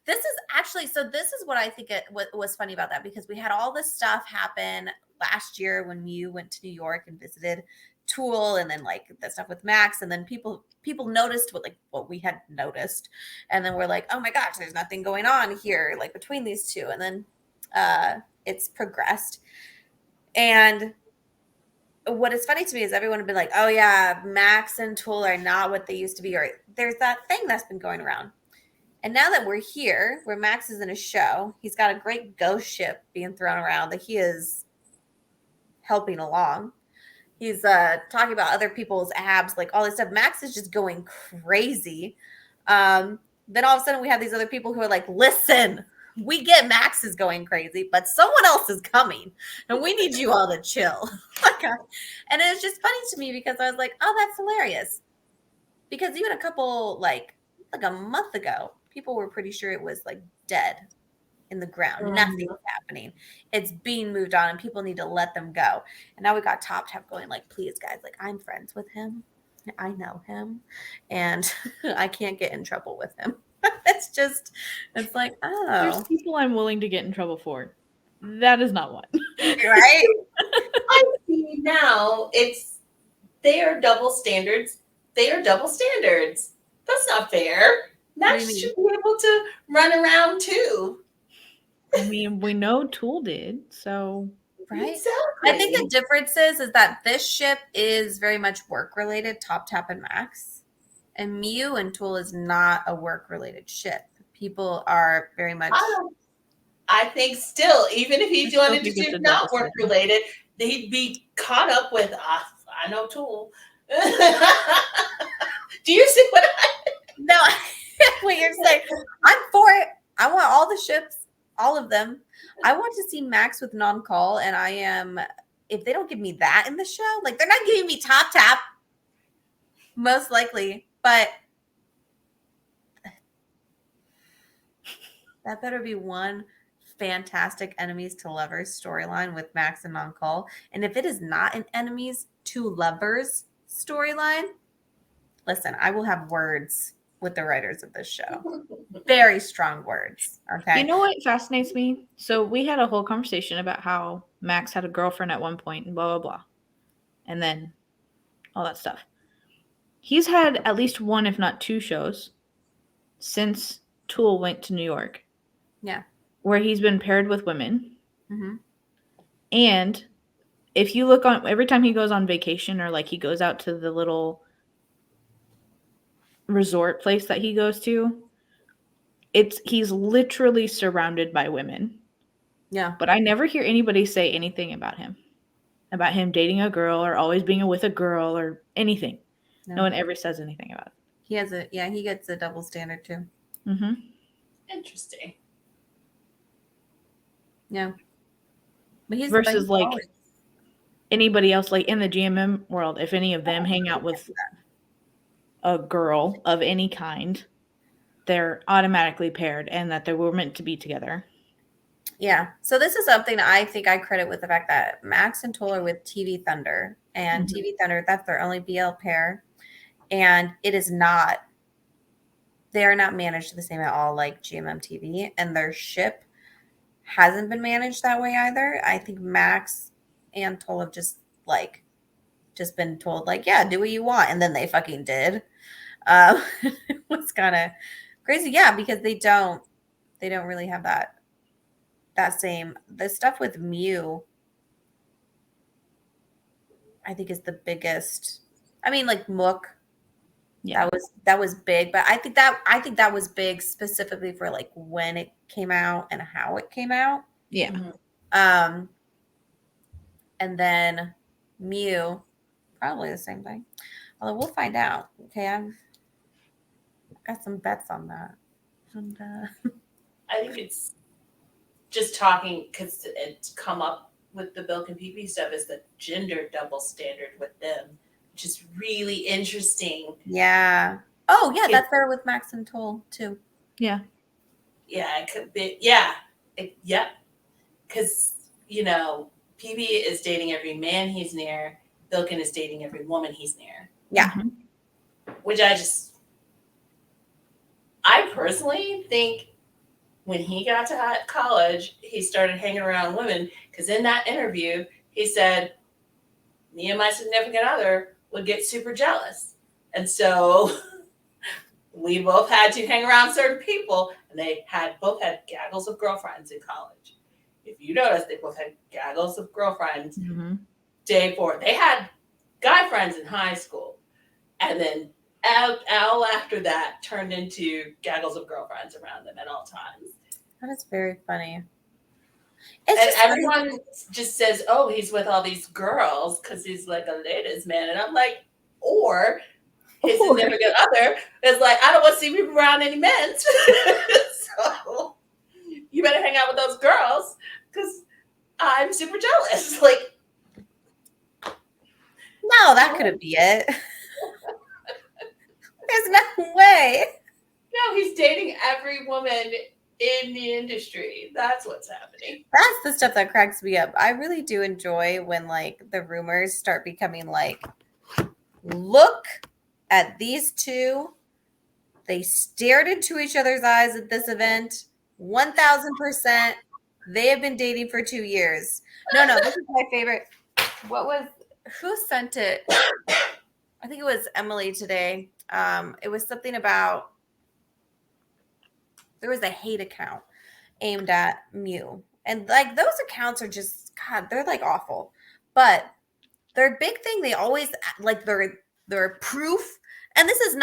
This is what I think was funny about that, because we had all this stuff happen last year when Mew went to New York and visited Tool, and then like the stuff with Max, and then people noticed what we had noticed, and then we're like, oh my gosh, there's nothing going on here like between these two, and then it's progressed. And what is funny to me is everyone would be like, oh yeah, Max and Tool are not what they used to be, or there's that thing that's been going around. And now that we're here, where Max is in a show, he's got a great ghost ship being thrown around that he is helping along. He's talking about other people's abs, like all this stuff. Max is just going crazy. Then all of a sudden we have these other people who are like, listen, we get Max is going crazy, but someone else is coming and we need you all to chill. And it was just funny to me because I was like, oh, that's hilarious. Because even a couple, like a month ago, people were pretty sure it was like dead in the ground. Mm-hmm. Nothing's happening. It's being moved on and people need to let them go. And now we got Top Tap going like, please guys, like I'm friends with him. I know him and I can't get in trouble with him. It's like, oh. There's people I'm willing to get in trouble for. That is not one. Right? I see now they are double standards. They are double standards. That's not fair. Max should be able to run around too. I mean, we know Tool did, so right. Exactly. I think the difference is that this ship is very much work related, Top Tap and Max, and Mew and Tool is not a work related ship. People are very much. I think still, even if he wanted to do not work related, he'd be caught up with. I know Tool. Do you see what I? No. What you're saying, I'm for it. I want all the ships, all of them. I want to see Max with non-call, and I am. If they don't give me that in the show, like they're not giving me Top Tap, most likely, but that better be one fantastic enemies to lovers storyline with Max and non-call. And if it is not an enemies to lovers storyline, listen, I will have words with the writers of this show. Very strong words. Okay. You know what fascinates me? So we had a whole conversation about how Max had a girlfriend at one point and blah, blah, blah. And then all that stuff. He's had at least one, if not two shows since Tool went to New York. Yeah. where he's been paired with women. Mm-hmm. And if you look on every time he goes on vacation or like he goes out to the little resort place that he goes to, he's literally surrounded by women. Yeah. But I never hear anybody say anything about him dating a girl or always being with a girl or anything. No one ever says anything about it. He gets a double standard too. Mm-hmm. Interesting. Yeah. But Versus like anybody else, like in the GMM world, if any of them hang out with a girl of any kind, they're automatically paired and that they were meant to be together. Yeah. So this is something I think I credit with the fact that Max and Toll are with TV Thunder, and TV Thunder, that's their only BL pair. And it is not, they are not managed the same at all like GMM TV, and their ship hasn't been managed that way either. I think Max and Toll have just been told like, yeah, do what you want. And then they fucking did. It was kind of crazy. Yeah, because they don't really have that same, the stuff with Mew, I think is the biggest. I mean, like Mook, Yeah. that was big, but I think that was big specifically for like when it came out and how it came out. Yeah. And then Mew, probably the same thing. Although we'll find out. Okay, I've got some bets on that. And, I think it's just talking because it's come up with the Bilk and PP stuff is the gender double standard with them, which is really interesting. Yeah. Oh, yeah, that's there with Max and Toll too. Yeah. Yeah, it could be. Yeah. Yep. Because, PB is dating every man he's near. Bilkin is dating every woman he's near. Yeah. Mm-hmm. Which I personally think when he got to college, he started hanging around women because in that interview, he said, me and my significant other would get super jealous. And so we both had to hang around certain people, and they both had gaggles of girlfriends in college. If you notice, they both had gaggles of girlfriends. Mm-hmm. Day 4. They had guy friends in high school. And then all after that turned into gaggles of girlfriends around them at all times. That is very funny. And everyone just says, oh, he's with all these girls because he's like a ladies' man. And I'm like, or his significant other is like, I don't want to see people around any men. So you better hang out with those girls because I'm super jealous. Like, no, that couldn't be it. There's no way. No, he's dating every woman in the industry. That's what's happening. That's the stuff that cracks me up. I really do enjoy when like the rumors start becoming like, look at these two. They stared into each other's eyes at this event. 1000%. They have been dating for 2 years. No, this is my favorite. Who sent it? I think it was Emily today. It was something about, there was a hate account aimed at Mew. And like those accounts are just, God, they're like awful. But their big thing, they always like their proof. And this is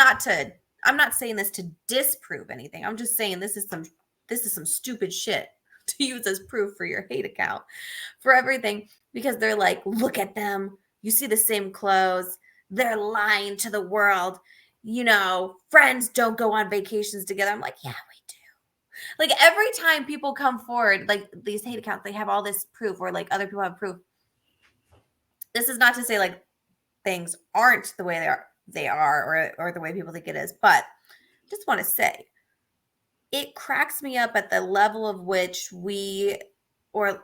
I'm not saying this to disprove anything. I'm just saying this is some stupid shit to use as proof for your hate account for everything. Because they're like, look at them. You see the same clothes. They're lying to the world. Friends don't go on vacations together. I'm like, yeah, we do. Like every time people come forward, like these hate accounts, they have all this proof or like other people have proof. This is not to say like things aren't the way they are or the way people think it is, but just want to say it cracks me up at the level of which we or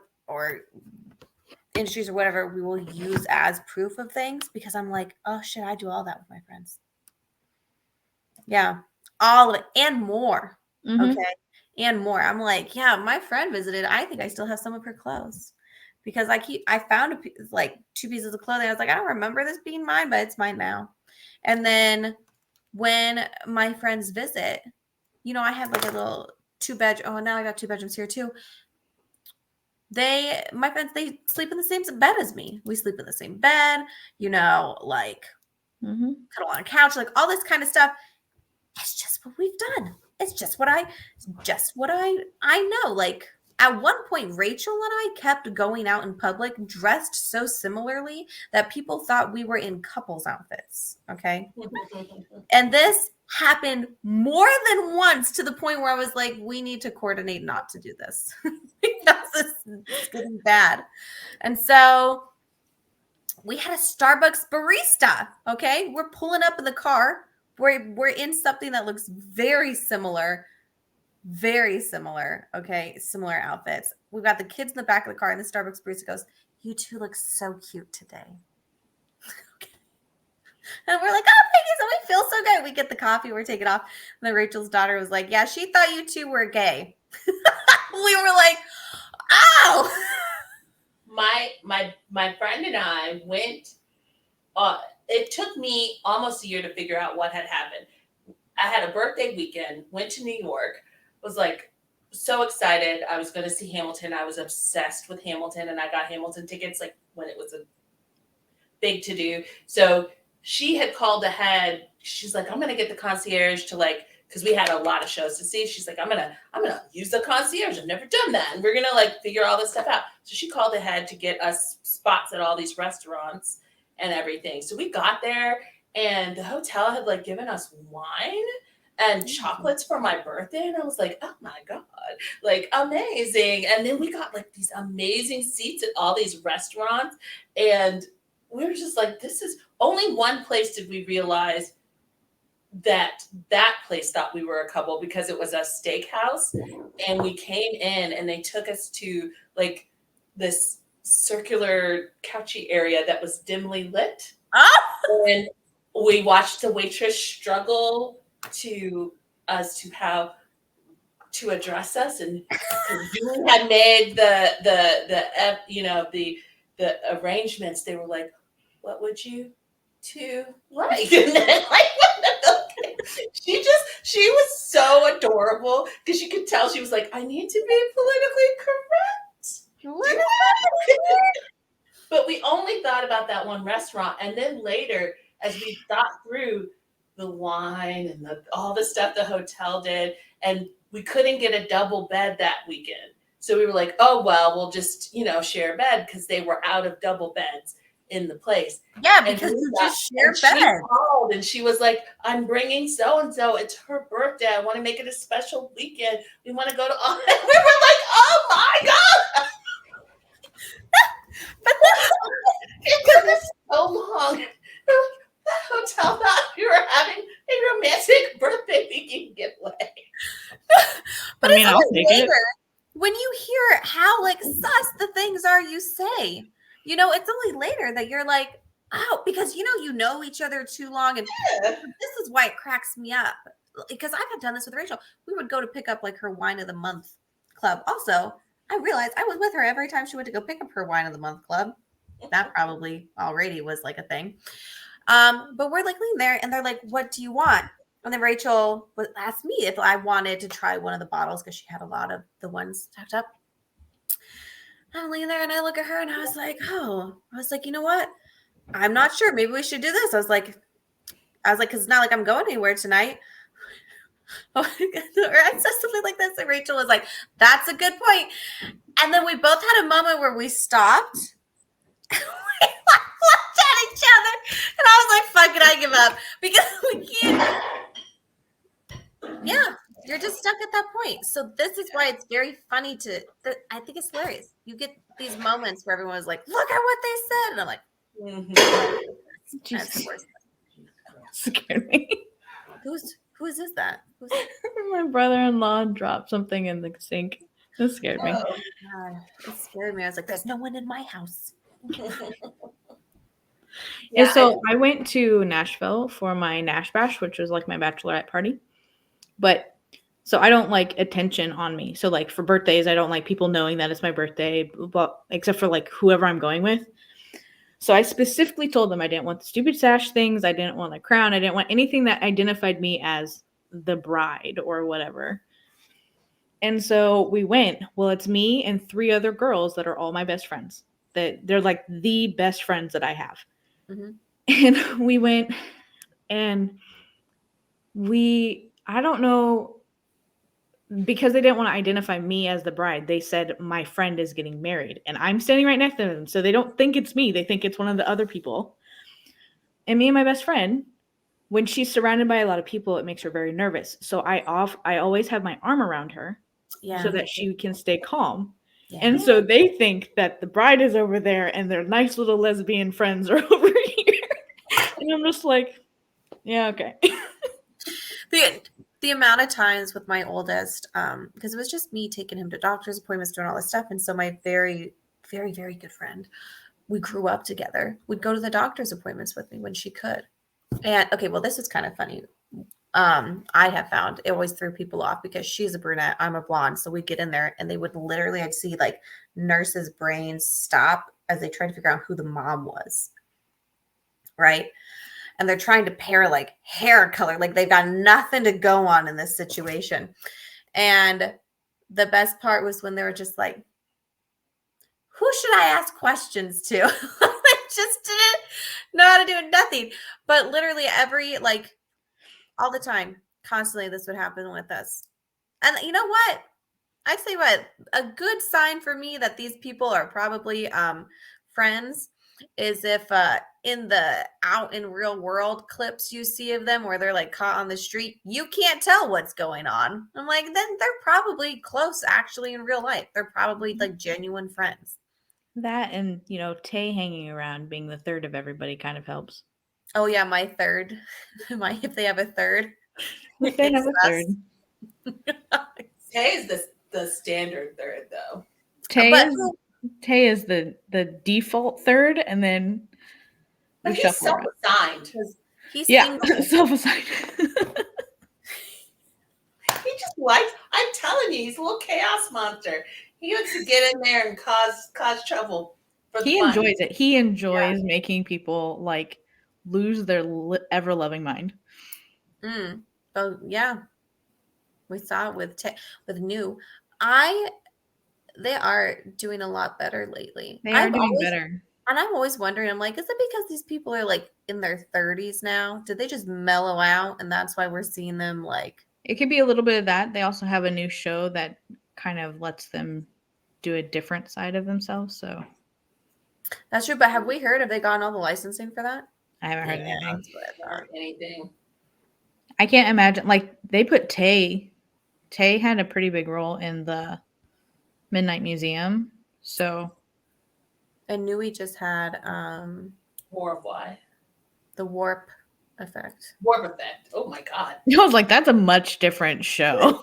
industries or whatever we will use as proof of things, because I'm like, oh shit, I do all that with my friends. Yeah, all of it and more. Mm-hmm. Okay, and more. I'm like, yeah, my friend visited. I think I still have some of her clothes because I found like 2 pieces of clothing. I was like, I don't remember this being mine, but it's mine now. And then when my friends visit, I have like a little 2-bedroom. Oh, now I got 2 bedrooms here too. My friends, they sleep in the same bed as me. We sleep in the same bed, like cuddle on a couch, like all this kind of stuff. It's just what we've done. It's just what I know. Like at one point, Rachel and I kept going out in public dressed so similarly that people thought we were in couples outfits. Okay. And this happened more than once to the point where I was like, we need to coordinate not to do this. Because it's getting bad. And so we had a Starbucks barista. Okay. We're pulling up in the car. We're in something that looks very similar. Okay. Similar outfits. We've got the kids in the back of the car, and the Starbucks barista goes, "You two look so cute today." And we're like, "Oh, thank you." So we feel so good. We get the coffee. We're taking off. And then Rachel's daughter was like, "Yeah, she thought you two were gay." We were like, "Oh." My friend and I went. It took me almost a year to figure out what had happened. I had a birthday weekend, went to New York, was like so excited. I was going to see Hamilton. I was obsessed with Hamilton, and I got Hamilton tickets like when it was a big to do. So she had called ahead. She's like, "I'm going to get the concierge to because we had a lot of shows to see. She's like, I'm gonna use the concierge. I've never done that. And we're going to figure all this stuff out." So she called ahead to get us spots at all these restaurants and everything. So we got there, and the hotel had given us wine and chocolates for my birthday. And I was like, "Oh my God, amazing." And then we got these amazing seats at all these restaurants. And we were just like, this is only one place did we realize that place thought we were a couple, because it was a steakhouse, and we came in and they took us to this circular couchy area that was dimly lit. And we watched the waitress struggle to how to address us, and Julie had made the arrangements. They were like, "What would you two like?" And then she was so adorable, because you could tell she was like, "I need to be politically correct." But we only thought about that one restaurant. And then later, as we thought through the wine and all the stuff the hotel did, and we couldn't get a double bed that weekend. So we were like, "Oh, well, we'll just, share a bed," because they were out of double beds in the place. Yeah, because you just share bed. She called and she was like, "I'm bringing so-and-so. It's her birthday. I want to make it a special weekend. We want to go to all." And we were like, "Oh my God." But it took us so long. That hotel thought we were having a romantic birthday weekend getaway. But I mean, I'll take it. When you hear how sus the things are you say, it's only later that you're like, "Oh," because you know each other too long, and this is why it cracks me up. Because I've done this with Rachel. We would go to pick up her wine of the month club. Also, I realized I was with her every time she went to go pick up her wine of the month club. That probably already was a thing. But we're leaning there, and they're like, "What do you want?" And then Rachel asked me if I wanted to try one of the bottles, because she had a lot of the ones stacked up. I'm leaning there, and I look at her, and I was like, "You know what? I'm not sure. Maybe we should do this." I was like, "Because it's not like I'm going anywhere tonight." Or I said something like this, and Rachel was like, "That's a good point." And then we both had a moment where we stopped. We looked at each other, and I was like, "Fuck it, I give up," because we can't. Yeah, you're just stuck at that point. So this is why it's very funny I think it's hilarious. You get these moments where everyone is like, "Look at what they said," and I'm like, That's the worst. Scared me. Whose is that? My brother-in-law dropped something in the sink. It scared me. Oh, God. It scared me. I was like, "There's no one in my house." Yeah, so I went to Nashville for my Nash Bash, which was my bachelorette party. But so I don't like attention on me. So for birthdays, I don't like people knowing that it's my birthday, but except for whoever I'm going with. So I specifically told them I didn't want the stupid sash things. I didn't want the crown. I didn't want anything that identified me as the bride or whatever. And so we went. Well, it's me and 3 other girls that are all my best friends. That they're like the best friends that I have. Mhm. And we went, and I don't know, because they didn't want to identify me as the bride, they said my friend is getting married, and I'm standing right next to them, so they don't think it's me. They think it's one of the other people. And me and my best friend, when she's surrounded by a lot of people, it makes her very nervous. So I always have my arm around her Yeah. so that she can stay calm. Yeah. And so they think that the bride is over there and their nice little lesbian friends are over here. And I'm just like, yeah, okay. The amount of times with my oldest, because it was just me taking him to doctor's appointments, doing all this stuff. And so my very, very, very good friend, we grew up together, would go to the doctor's appointments with me when she could. And okay, well, this is kind of funny. I have found it always threw people off because she's a brunette, I'm a blonde. So we'd get in there and they would literally, I'd see like nurses' brains stop as they tried to figure out who the mom was. Right. And they're trying to pair like hair color, like they've got nothing to go on in this situation. And the best part was when they were just like, who should I ask questions to? I just didn't know how to do nothing. But literally all the time, constantly this would happen with us. And you know what? I'd say a good sign for me that these people are probably friends is if in the out in real world clips you see of them where they're like caught on the street, you can't tell what's going on. I'm like, then they're probably close actually in real life. They're probably like genuine friends. That and, Tay hanging around being the third of everybody kind of helps. Oh yeah, my third. If they have a third. If they have a third. Tay is the standard third though. Tay is the default third, and then but he's self-assigned. He's self-assigned. He just likes, I'm telling you, he's a little chaos monster. He wants to get in there and cause trouble. He enjoys it. He enjoys making people like lose their ever-loving mind. Oh yeah, we saw it with New. They are doing a lot better lately. They are doing better. And I'm always wondering, I'm like, is it because these people are like in their 30s now? Did they just mellow out and that's why we're seeing them like? It could be a little bit of that. They also have a new show that kind of lets them do a different side of themselves. So that's true. But have they gotten all the licensing for that? I haven't heard anything. I can't imagine. Like they put Tay. Tay had a pretty big role in the Midnight Museum. So. And Nui just had More of why? The Warp Effect. Warp Effect. Oh my god. I was like, that's a much different show. Warp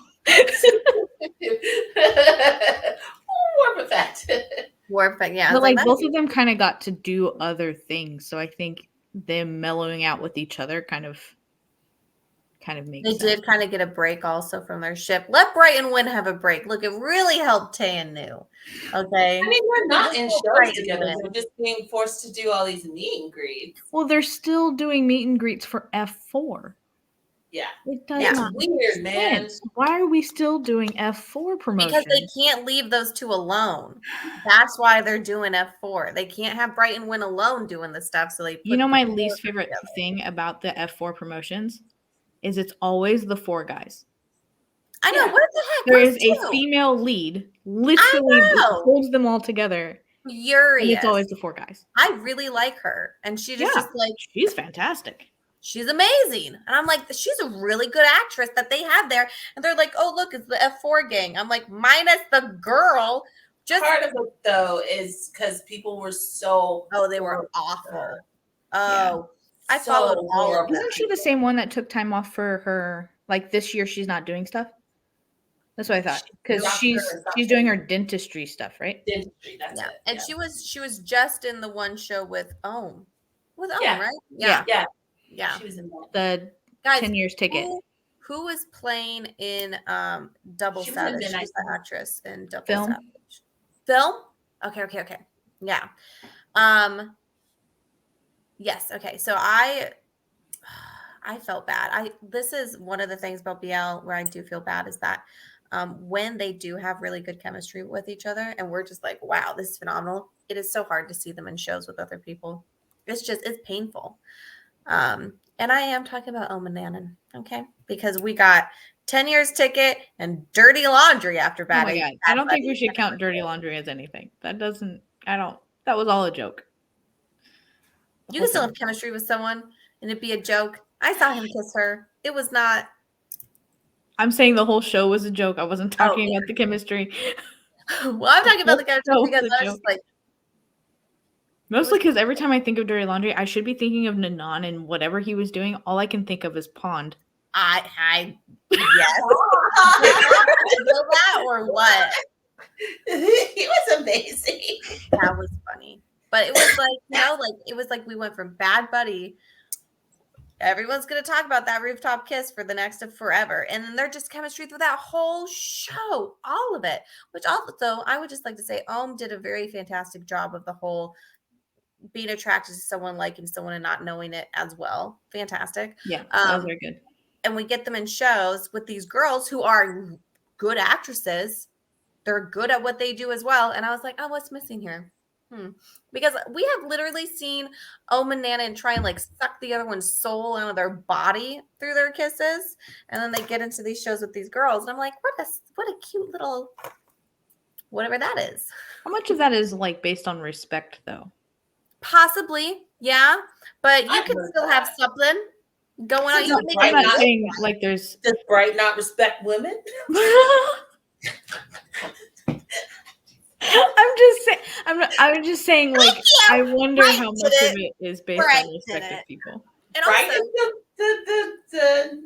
Effect. Warp Effect, yeah. But like both of them kind of got to do other things. So I think them mellowing out with each other kind of makes sense. They did kind of get a break also from their ship. Let Bright and Win have a break. Look, it really helped Tay and New. Okay. I mean, we're not in shows together. We're just being forced to do all these meet and greets. Well, they're still doing meet and greets for F4. Yeah. It does not weird, man. Why are we still doing F4 promotion? Because they can't leave those two alone. That's why they're doing F4. They can't have Bright and Win alone doing the stuff. So they my least favorite thing about the F4 promotions is it's always the 4 guys. I know. What the heck? There is a female lead, literally holds them all together. Furious. And it's always the 4 guys. I really like her. And she just like, she's fantastic. She's amazing. And I'm like, she's a really good actress that they have there. And they're like, oh, look, it's the F4 gang. I'm like, minus the girl. Just part of it, though, is because people were so... Oh, they were awful. Oh, I followed all of them. Isn't she the same one that took time off for her, like this year she's not doing stuff? That's what I thought. Because she's doing her dentistry stuff, right? Dentistry, that's it. And she was just in the one show with Ohm. With Ohm, right? Yeah. She was in the 10 years ticket. Who was playing in Double Savage? She's the actress in Double Savage. Film? Okay. Yeah. Yes. Okay. So I felt bad. This is one of the things about BL where I do feel bad is that when they do have really good chemistry with each other, and we're just like, wow, this is phenomenal. It is so hard to see them in shows with other people. It's painful. And I am talking about Omen Nannon, okay? Because we got 10 Years Ticket and Dirty Laundry after Bad. Oh my God. I don't think we should count Dirty Laundry as anything. That was all a joke. You can still have chemistry with someone and it'd be a joke. I saw him kiss her. It was not. I'm saying the whole show was a joke. I wasn't talking about the chemistry. Well, I'm talking about the chemistry because I was just like. Mostly because every time I think of Dirty Laundry, I should be thinking of Nanan and whatever he was doing. All I can think of is Pond. Yes. that or what? He was amazing. That was funny. But it was like, it was like we went from Bad Buddy. Everyone's going to talk about that rooftop kiss for the next of forever. And then they're just chemistry through that whole show, all of it. Which also, I would just like to say, did a very fantastic job of the whole being attracted to someone, liking someone, and not knowing it as well. Fantastic. Yeah, that was very good. And we get them in shows with these girls who are good actresses. They're good at what they do as well. And I was like, oh, what's missing here? Because we have literally seen Omen Nannon try and suck the other one's soul out of their body through their kisses. And then they get into these shows with these girls. And I'm like, what a cute little whatever that is. How much of that is based on respect though? Possibly, yeah. But you can still have something going on. I'm not saying there's. Does Bright not respect women? I'm just saying I wonder how much of it is based on respect of people. And Bright is the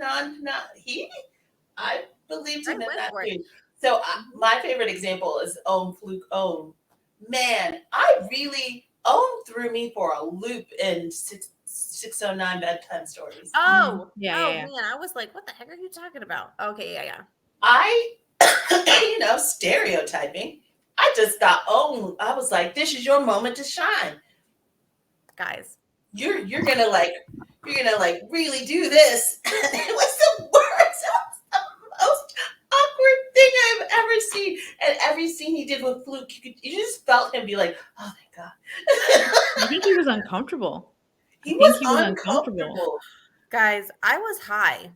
he. I believed him in that too. So my favorite example is Fluke Ohm. Man, I really threw me for a loop in 609 Bedtime Stories. Oh, yeah. Man, I was like, what the heck are you talking about? Okay, yeah. I, stereotyping. I just thought, I was like, this is your moment to shine. Guys. You're gonna really do this. It was the worst. It was the most awkward thing I've ever seen. And every scene he did with Fluke, you just felt him be like, oh my God. I think he was uncomfortable. He was uncomfortable. Guys, I was high.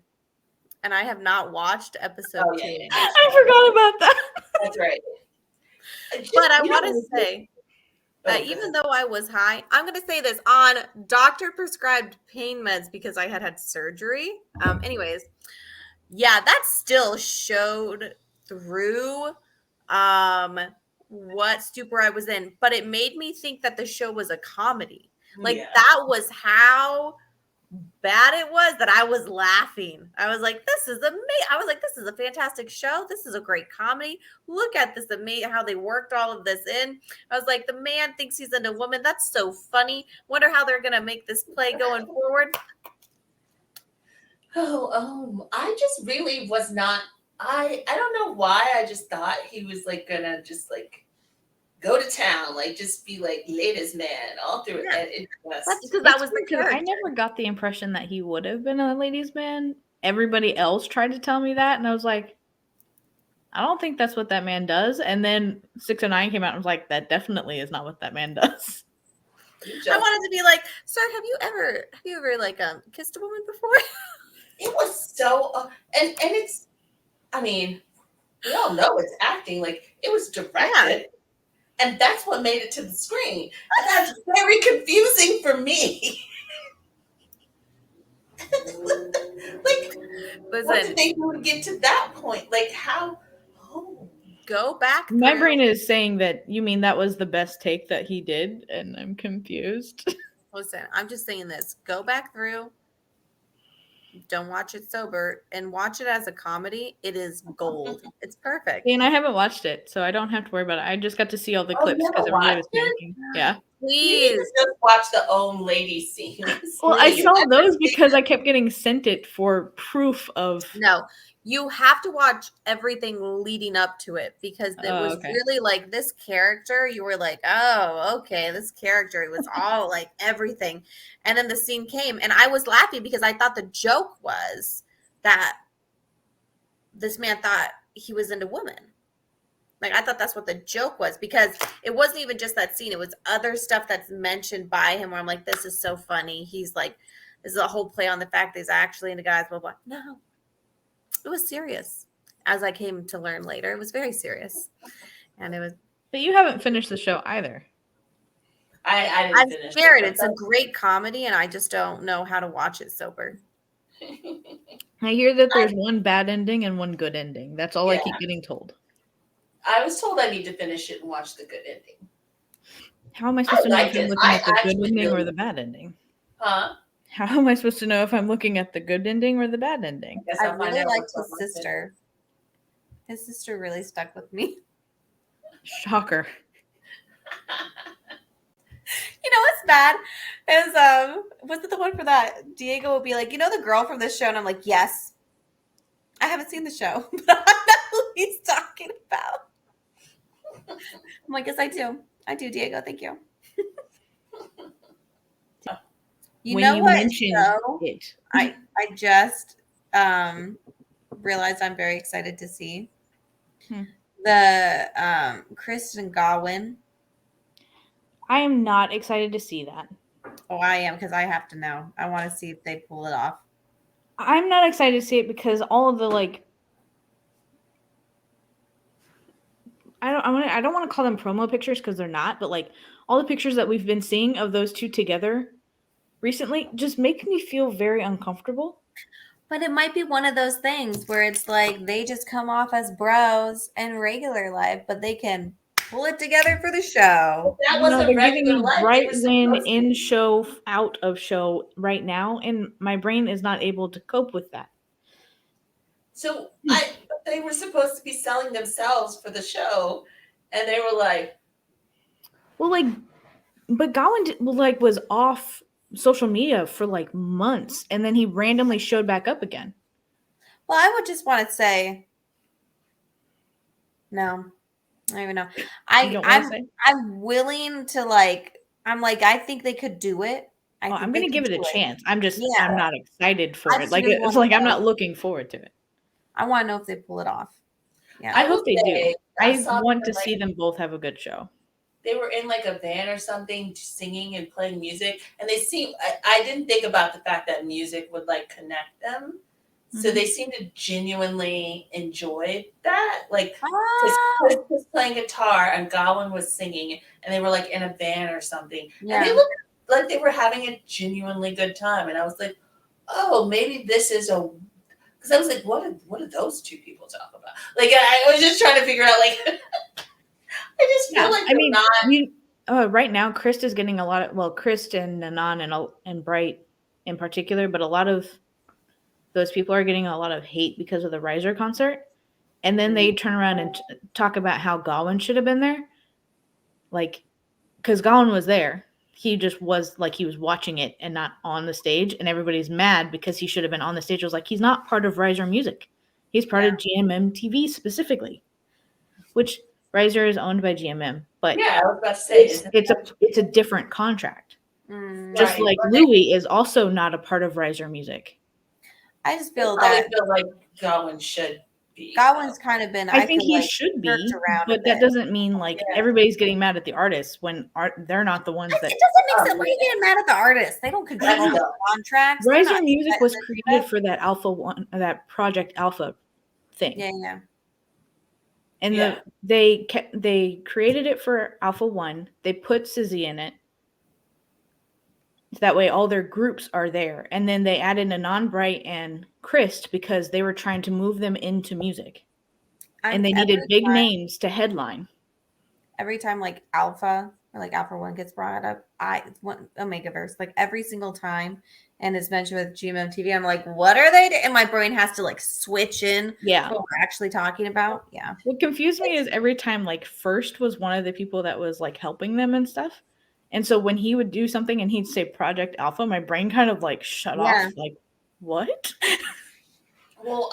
And I have not watched episode 2. Yeah. I forgot about that. That's right. But I want to say that even though I was high, I'm going to say this on doctor prescribed pain meds because I had surgery. Anyways, yeah, that still showed through what stupor I was in. But it made me think that the show was a comedy. That was how bad it was that I was laughing. I was like, this is amazing. I was like, this is a fantastic show. This is a great comedy. Look at this amazing how they worked all of this in. I was like, the man thinks he's into woman. That's so funny. Wonder how they're gonna make this play going forward. I just really was not. I don't know why. I just thought he was gonna just go to town, just be ladies man all through it. That's because that was the character. I never got the impression that he would have been a ladies man. Everybody else tried to tell me that, and I was like, I don't think that's what that man does. And then 609 came out and was like, that definitely is not what that man does. I wanted to be like, sir, have you ever kissed a woman before? It was so and it's, I mean, we all know it's acting. It was directed. Yeah. And that's what made it to the screen. And that's very confusing for me. What did they do to get to that point? How? Go back. My brain is saying that you mean that was the best take that he did, and I'm confused. Listen, I'm just saying this. Go back through. Don't watch it sober and watch it as a comedy. It is gold. It's perfect. And I haven't watched it, so I don't have to worry about it. I just got to see all the clips because everybody was panicking. Yeah. Please just watch the own lady scenes. Well, I saw those because I kept getting sent it for proof of. No, you have to watch everything leading up to it because it was really this character. You were like, oh, okay, this character. It was all everything. And then the scene came and I was laughing because I thought the joke was that this man thought he was into women. Like, I thought that's what the joke was, because it wasn't even just that scene. It was other stuff that's mentioned by him where I'm like, this is so funny. He's like, this is a whole play on the fact that he's actually into guys, blah, blah. No, it was serious. As I came to learn later, it was very serious. And it was. But you haven't finished the show either. I didn't finish. I'm scared. It's a great comedy, and I just don't know how to watch it sober. I hear that there's one bad ending and one good ending. That's all I keep getting told. I was told I need to finish it and watch the good ending. How am I supposed to know if I'm looking at the good ending or the bad ending? Huh? How am I supposed to know if I'm looking at the good ending or the bad ending? I really liked his sister. His sister really stuck with me. Shocker. You know what's bad is was it the one for that? Diego will be like, you know the girl from this show, and I'm like, yes. I haven't seen the show, but I know who he's talking about. I'm like, yes, I do. I do, Diego. Thank you. When you mentioned it, I just realized I'm very excited to see the Kristen Gawain. I am not excited to see that. Oh, I am, because I have to know. I want to see if they pull it off. I'm not excited to see it because all of the I don't want to call them promo pictures because they're not, but like all the pictures that we've been seeing of those two together recently just make me feel very uncomfortable. But it might be one of those things where it's like they just come off as bros in regular life, but they can pull it together for the show. That wasn't regular life. Bright Win in show, out of show right now, and my brain is not able to cope with that. So they were supposed to be selling themselves for the show, and they were like, well, like, but Gowan was off social media for like months, and then he randomly showed back up again. Well, I would just want to say, no, I don't even know. I'm willing to I think they could do it. I'm going to give it a chance. I'm not excited for it. Like, it's like I'm not looking forward to it. I want to know if they pull it off. Yeah, I hope they do. I want to see them both have a good show. They were in like a van or something, singing and playing music, and they seem. I didn't think about the fact that music would like connect them, so they seemed to genuinely enjoy that. Like, Chris was playing guitar and Gowan was singing, and they were like in a van or something, and they looked like they were having a genuinely good time. And I was like, oh, maybe this is a. Because I was like, what did those two people talk about? Like, I was just trying to figure out, like, I just feel like right now, Chris is getting a lot of, Chris and Nanan and Bright in particular, but a lot of those people are getting a lot of hate because of the Riser concert. And then they turn around and talk about how Gowan should have been there. Like, because Gowan was there. He just was like, he was watching it and not on the stage, and everybody's mad because he should have been on the stage. I was like, he's not part of Riser Music. He's part of GMM TV specifically, which Riser is owned by GMM. But I was about to say it's a different contract. Just like Louis is also not a part of Riser Music. I just feel like Gowan should be. Gowan's kind of been. I think he should be, but that doesn't mean like everybody's getting mad at the artists when they're not the ones that. It doesn't make sense. Why are you getting mad at the artists? They don't control the contracts. Riser Music was created for that Alpha One, that Project Alpha thing. Yeah. And they created it for Alpha One. They put Sizzy in it. So that way all their groups are there. And then they added Nanan, Bright, and Christ because they were trying to move them into music. And they needed big names to headline. Every time like Alpha or like Alpha One gets brought up, Omegaverse, like every single time, and it's mentioned with GMM TV, I'm like, what are they doing? And my brain has to like switch in what we're actually talking about. Yeah. What confused me is every time like First was one of the people that was like helping them and stuff. And so when he would do something and he'd say Project Alpha, my brain kind of like shut off. Like, what? Well,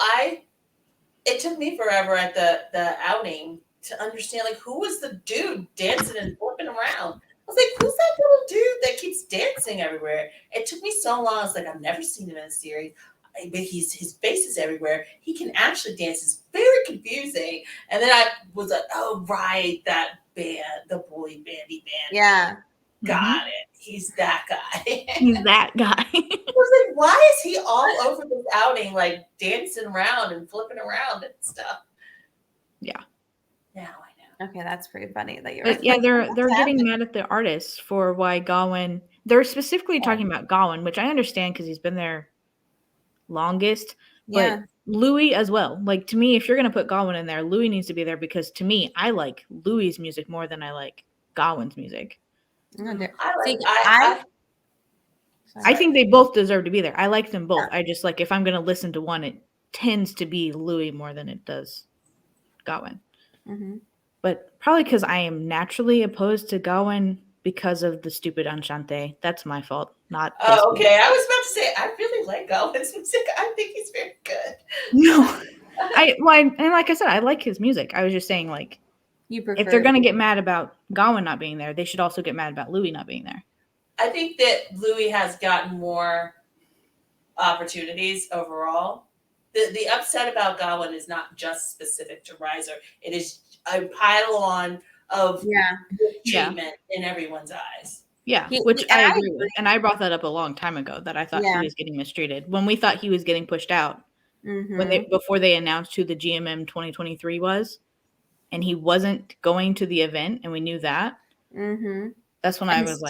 it took me forever at the outing to understand, like, who was the dude dancing and flipping around? I was like, who's that little dude that keeps dancing everywhere? It took me so long. I was like, I've never seen him in a series. his face is everywhere. He can actually dance. It's very confusing. And then I was like, oh right, that band, the boy bandy band. Yeah. Got it. He's that guy. He's that guy. I was like, why is he all over this outing, like dancing around and flipping around and stuff? Yeah. Now I know. Okay, that's pretty funny that you're. But yeah, they're getting mad at the artists for why Gawain. They're specifically talking about Gawain, which I understand because he's been there longest. Yeah. But Louis as well. Like, to me, if you're gonna put Gawain in there, Louis needs to be there because to me, I like Louis's music more than I like Gawain's music. I think they both deserve to be there. I like them both. I just like if I'm gonna listen to one, it tends to be Louis more than it does Gawain. Mm-hmm. But probably because I am naturally opposed to Gawain because of the stupid Enchante. That's my fault. Not. Oh, okay. I was about to say I really like Gawain's music. I think he's very good. No, and like I said, I like his music. I was just saying, like, if they're gonna get mad about Gawain not being there, they should also get mad about Louis not being there. I think that Louis has gotten more opportunities overall. The upset about Gawain is not just specific to Riser. It is a pile-on of treatment in everyone's eyes. Yeah, which I agree with. And I brought that up a long time ago that I thought he was getting mistreated. When we thought he was getting pushed out, before they announced who the GMM 2023 was, and he wasn't going to the event, and we knew that. Mm-hmm. That's when I was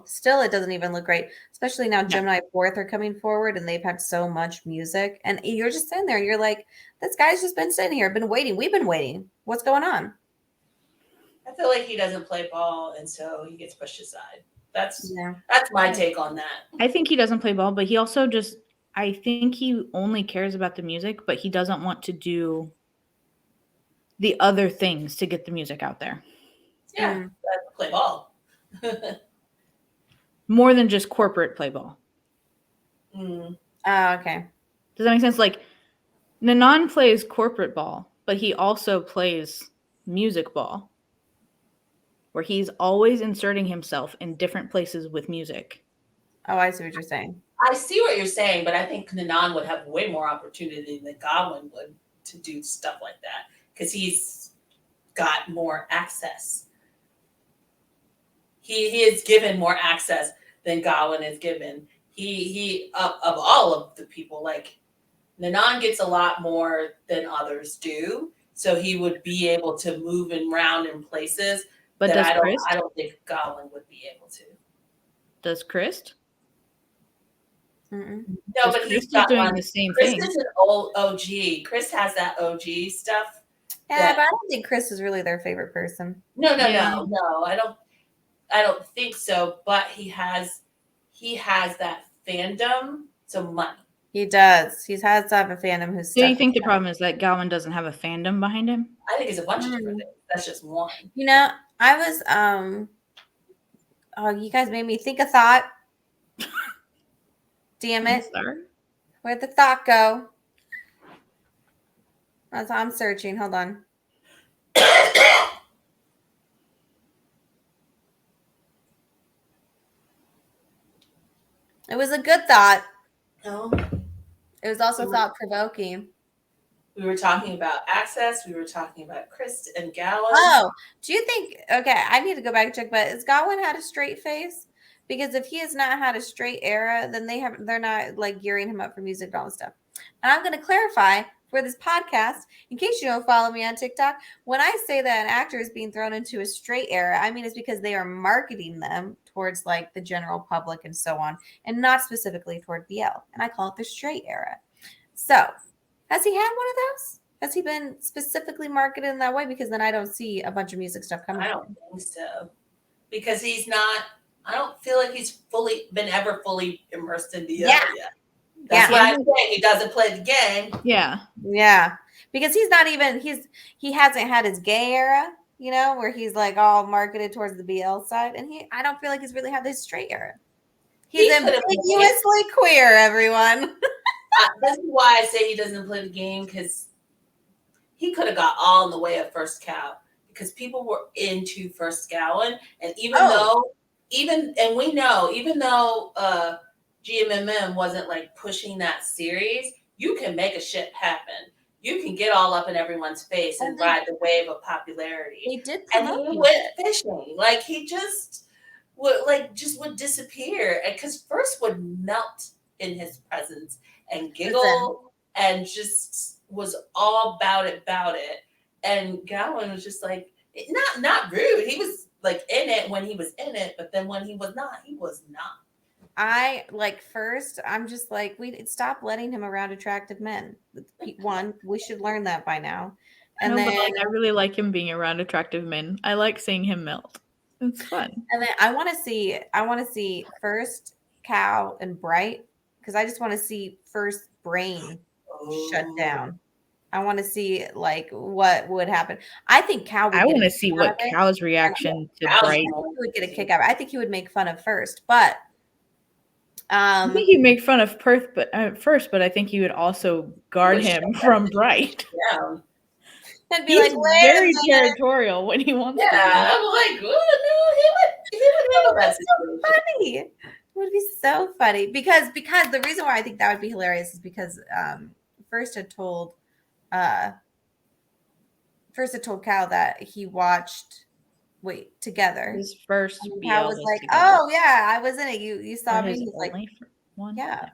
still, it doesn't even look great, especially now. Gemini 4th are coming forward, and they've had so much music, and you're just sitting there, and you're like, "This guy's just been sitting here, been waiting. We've been waiting. What's going on?" I feel like he doesn't play ball, and so he gets pushed aside. That's my take on that. I think he doesn't play ball, but he also I think he only cares about the music, but he doesn't want to do the other things to get the music out there. Yeah, play ball. More than just corporate play ball. Okay. Does that make sense? Like, Nanan plays corporate ball, but he also plays music ball, where he's always inserting himself in different places with music. Oh, I see what you're saying. I see what you're saying, but I think Nanan would have way more opportunity than Gawain would to do stuff like that because he's got more access. He is given more access than Gawain is given. He of all of the people, like Nanan gets a lot more than others do, so he would be able to move around in places. But I don't think Gawain would be able to. Does Chris? Mm-mm. No, but he's doing the same thing. Chris is an old OG. Chris has that OG stuff. Yeah, but I don't think Chris is really their favorite person. No. I don't think so. But he has that fandom, so money. He does. He has to have a fandom who's. Do you think the problem is that Gawain doesn't have a fandom behind him? I think it's a bunch of different things. That's just one. You know, I was you guys made me think a thought. Damn it. Where'd the thought go? I'm searching. Hold on. It was a good thought. No. It was also thought-provoking. We were talking about access. We were talking about Chris and Gawain. Oh, do you think? Okay, I need to go back and check. But has Gawain had a straight face? Because if he has not had a straight era, then they're not like gearing him up for music and all this stuff. And I'm going to clarify for this podcast, in case you don't follow me on TikTok, when I say that an actor is being thrown into a straight era, I mean it's because they are marketing them towards like the general public and so on, and not specifically toward BL. And I call it the straight era. So, has he had one of those? Has he been specifically marketed in that way? Because then I don't see a bunch of music stuff coming. I don't think so. Because he's not, I don't feel like he's been ever fully immersed in BL yet. That's why I'm saying he doesn't play the game. Yeah. Because he's not even, he hasn't had his gay era, you know, where he's like all marketed towards the BL side. And I don't feel like he's really had this straight era. He's ambiguously queer, everyone. This is why I say he doesn't play the game, because he could have got all in the way of First Cow, because people were into First Gawain, and even though GMM wasn't like pushing that series, you can make a shit happen. You can get all up in everyone's face and ride the wave of popularity. They did And promote he you. went fishing. Like he just would disappear. And because First would melt in his presence and giggle and just was all about it. And Gowan was just like not rude. He was like in it when he was in it, but then when he was not, he was not. I like First. I'm just like, we stop letting him around attractive men. One, we should learn that by now. And no, then, but like, I really like him being around attractive men. I like seeing him melt. It's fun. And then I want to see First, Cow, and Bright, because I just want to see First brain shut down. I want to see like what would happen. I think Cow would I want to see what Cow's reaction to Bright. He would get a kick out of it. I think he would make fun of First, but I think he'd make fun of First, but I think he would also guard him from Bright. Yeah. And be He's like, very territorial when he wants to. Yeah, I'm like, oh no, he would handle that situation. Funny. It would be so funny because the reason why I think that would be hilarious is because First had told Cow that he watched Together. His first Cow was like, together. Oh yeah, I was in it. You saw me. He's like, one. Yeah,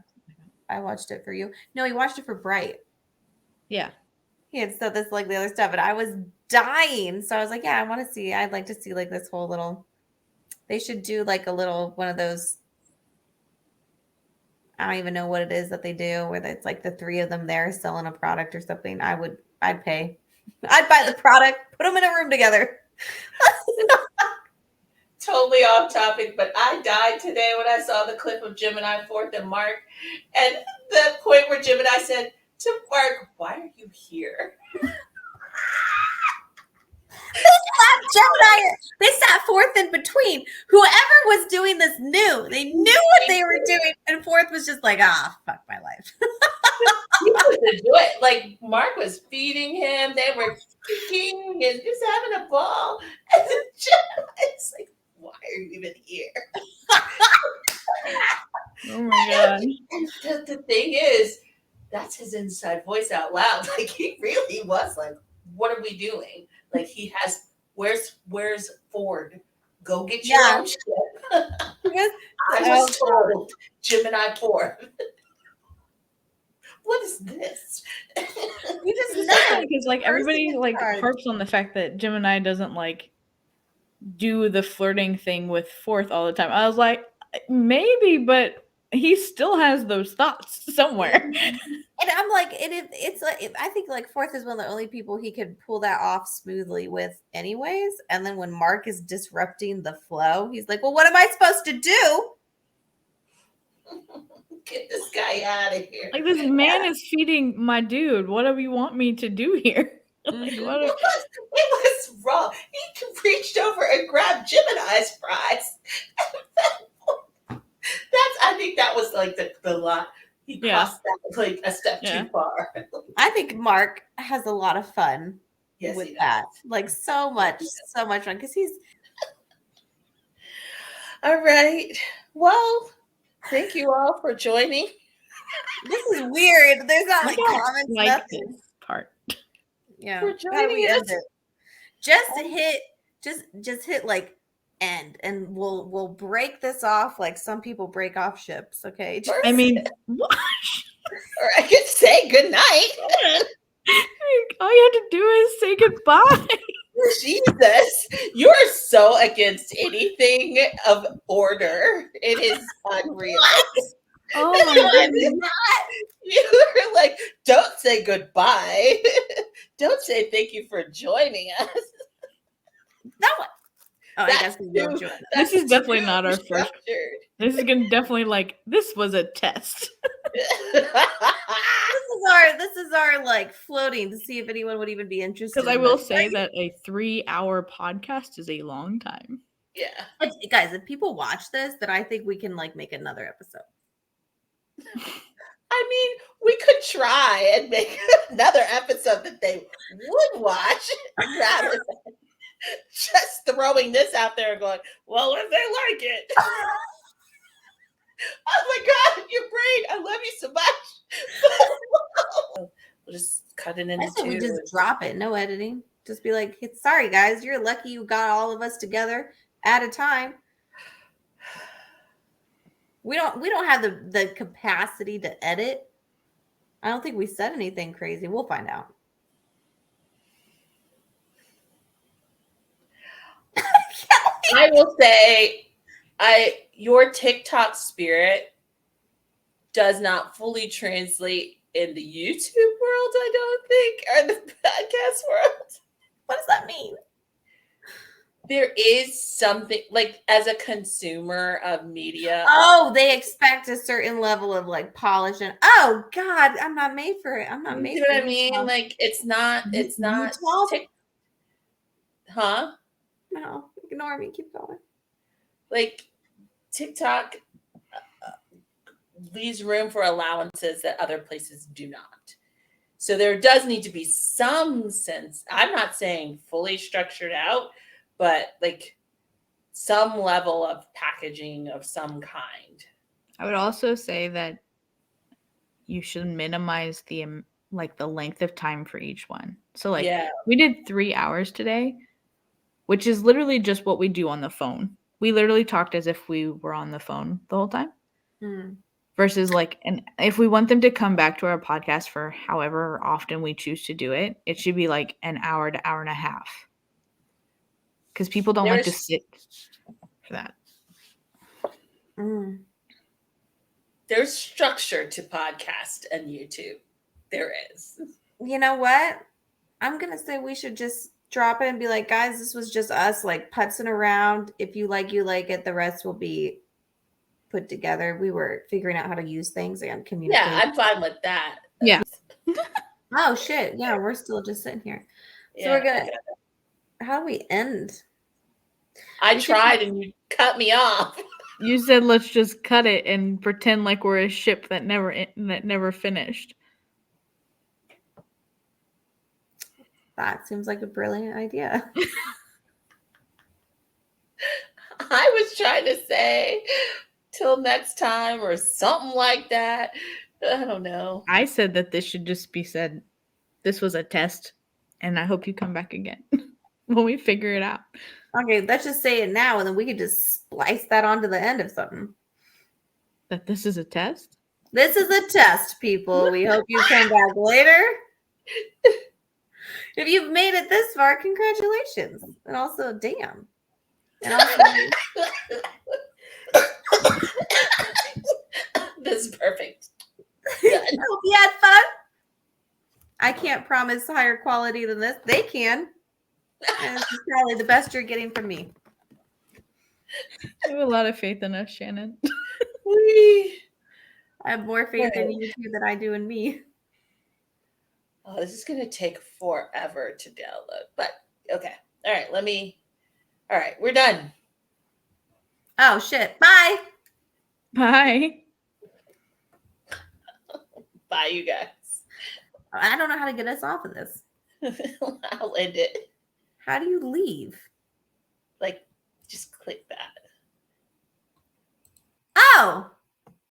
I watched it for you. No, he watched it for Bright. Yeah. He had said this like the other stuff, and I was dying. So I was like, yeah, I'd like to see like this whole little. They should do like a little one of those. I don't even know what it is that they do, where it's like the three of them there selling a product or something. I'd pay. I'd buy the product, put them in a room together. Totally off topic, but I died today when I saw the clip of Gemini Fourth and Mark, and the point where Gemini said to Mark, "Why are you here?" Gemini, they sat Fourth in between. Whoever was doing this knew. They knew what they were doing, and Fourth was just like, fuck my life. He was to do it. Like Mark was feeding him. They were kicking and just having a ball. And then Gemini's like, "Why are you even here?" Oh my god! And the thing is, that's his inside voice out loud. Like he really was like, "What are we doing?" Like he has. Where's Ford? Go get your own ship. I was told Gemini Ford. What is this? You just know because like everybody like harps on the fact that Gemini doesn't like do the flirting thing with Fourth all the time. I was like, maybe, but he still has those thoughts somewhere. And I'm like, it's like I think like Fourth is one of the only people he could pull that off smoothly with, anyways. And then when Mark is disrupting the flow, he's like, "Well, what am I supposed to do?" Get this guy out of here! Like this man is feeding my dude. What do you want me to do here? Like, it was wrong. He reached over and grabbed Gemini's prize. I think that was like the lot. He crossed that like a step too far. I think Mark has a lot of fun with that. Like so much fun because he's. All right. Well, thank you all for joining. This is weird. There's not like comments. Like nothing. this part. Yeah. For joining us. Just hit like end, and we'll break this off like some people break off ships. Okay. I mean, what? Or I could say goodnight. All you have to do is say goodbye. Jesus, you're so against anything of order. It is unreal. Oh my goodness. You're like, don't say goodbye. Don't say thank you for joining us. That one. Oh, I guess we will join. This is definitely not our first. This is gonna definitely like this was a test. This is our like floating to see if anyone would even be interested. Because I will say that a 3-hour podcast is a long time. Yeah. But guys, if people watch this, then I think we can like make another episode. I mean, we could try and make another episode that they would watch rather than just throwing this out there and going, well, if they like it. Oh my God, your brain. I love you so much. We'll just cut it into I said we two. just drop it, no editing. Just be like, sorry guys, you're lucky you got all of us together at a time. We don't have the capacity to edit. I don't think we said anything crazy. We'll find out. I will say, your TikTok spirit does not fully translate in the YouTube world, I don't think, or the podcast world. What does that mean? There is something, like, as a consumer of media. Oh, they expect a certain level of like polish and oh God, I'm not made for it. I'm not made You know for what it. I mean? Like, it's not huh? No, ignore me. Keep going. Like, TikTok leaves room for allowances that other places do not. So there does need to be some sense. I'm not saying fully structured out, but like some level of packaging of some kind. I would also say that you should minimize the length of time for each one. So like we did 3 hours today, which is literally just what we do on the phone. We literally talked as if we were on the phone the whole time. Versus like, and if we want them to come back to our podcast for however often we choose to do it, it should be like an hour to hour and a half. Because people don't like to sit for that. There's structure to podcast and YouTube. There is. You know what? I'm going to say we should just drop it and be like, guys, this was just us like putzing around. If you like it. The rest will be put together. We were figuring out how to use things and communicate. Yeah, I'm fine with that. Yeah. Oh shit. Yeah, we're still just sitting here. So we're gonna how do we end? I tried and you cut me off. You said let's just cut it and pretend like we're a ship that never finished. That seems like a brilliant idea. I was trying to say till next time or something like that. I don't know. I said that this should just be said, this was a test, and I hope you come back again when we figure it out. Okay, let's just say it now, and then we could just splice that onto the end of something. That this is a test? This is a test, people. We hope you come back later. If you've made it this far, congratulations. And also, damn. And also, this is perfect. Hope you had fun. I can't promise higher quality than this. They can. And this is probably the best you're getting from me. I have a lot of faith in us, Shannon. I have more faith in you two than I do in me. Oh, this is going to take forever to download. But, okay. All right, all right, we're done. Oh, shit. Bye. Bye. Bye, you guys. I don't know how to get us off of this. I'll end it. How do you leave? Like, just click that. Oh.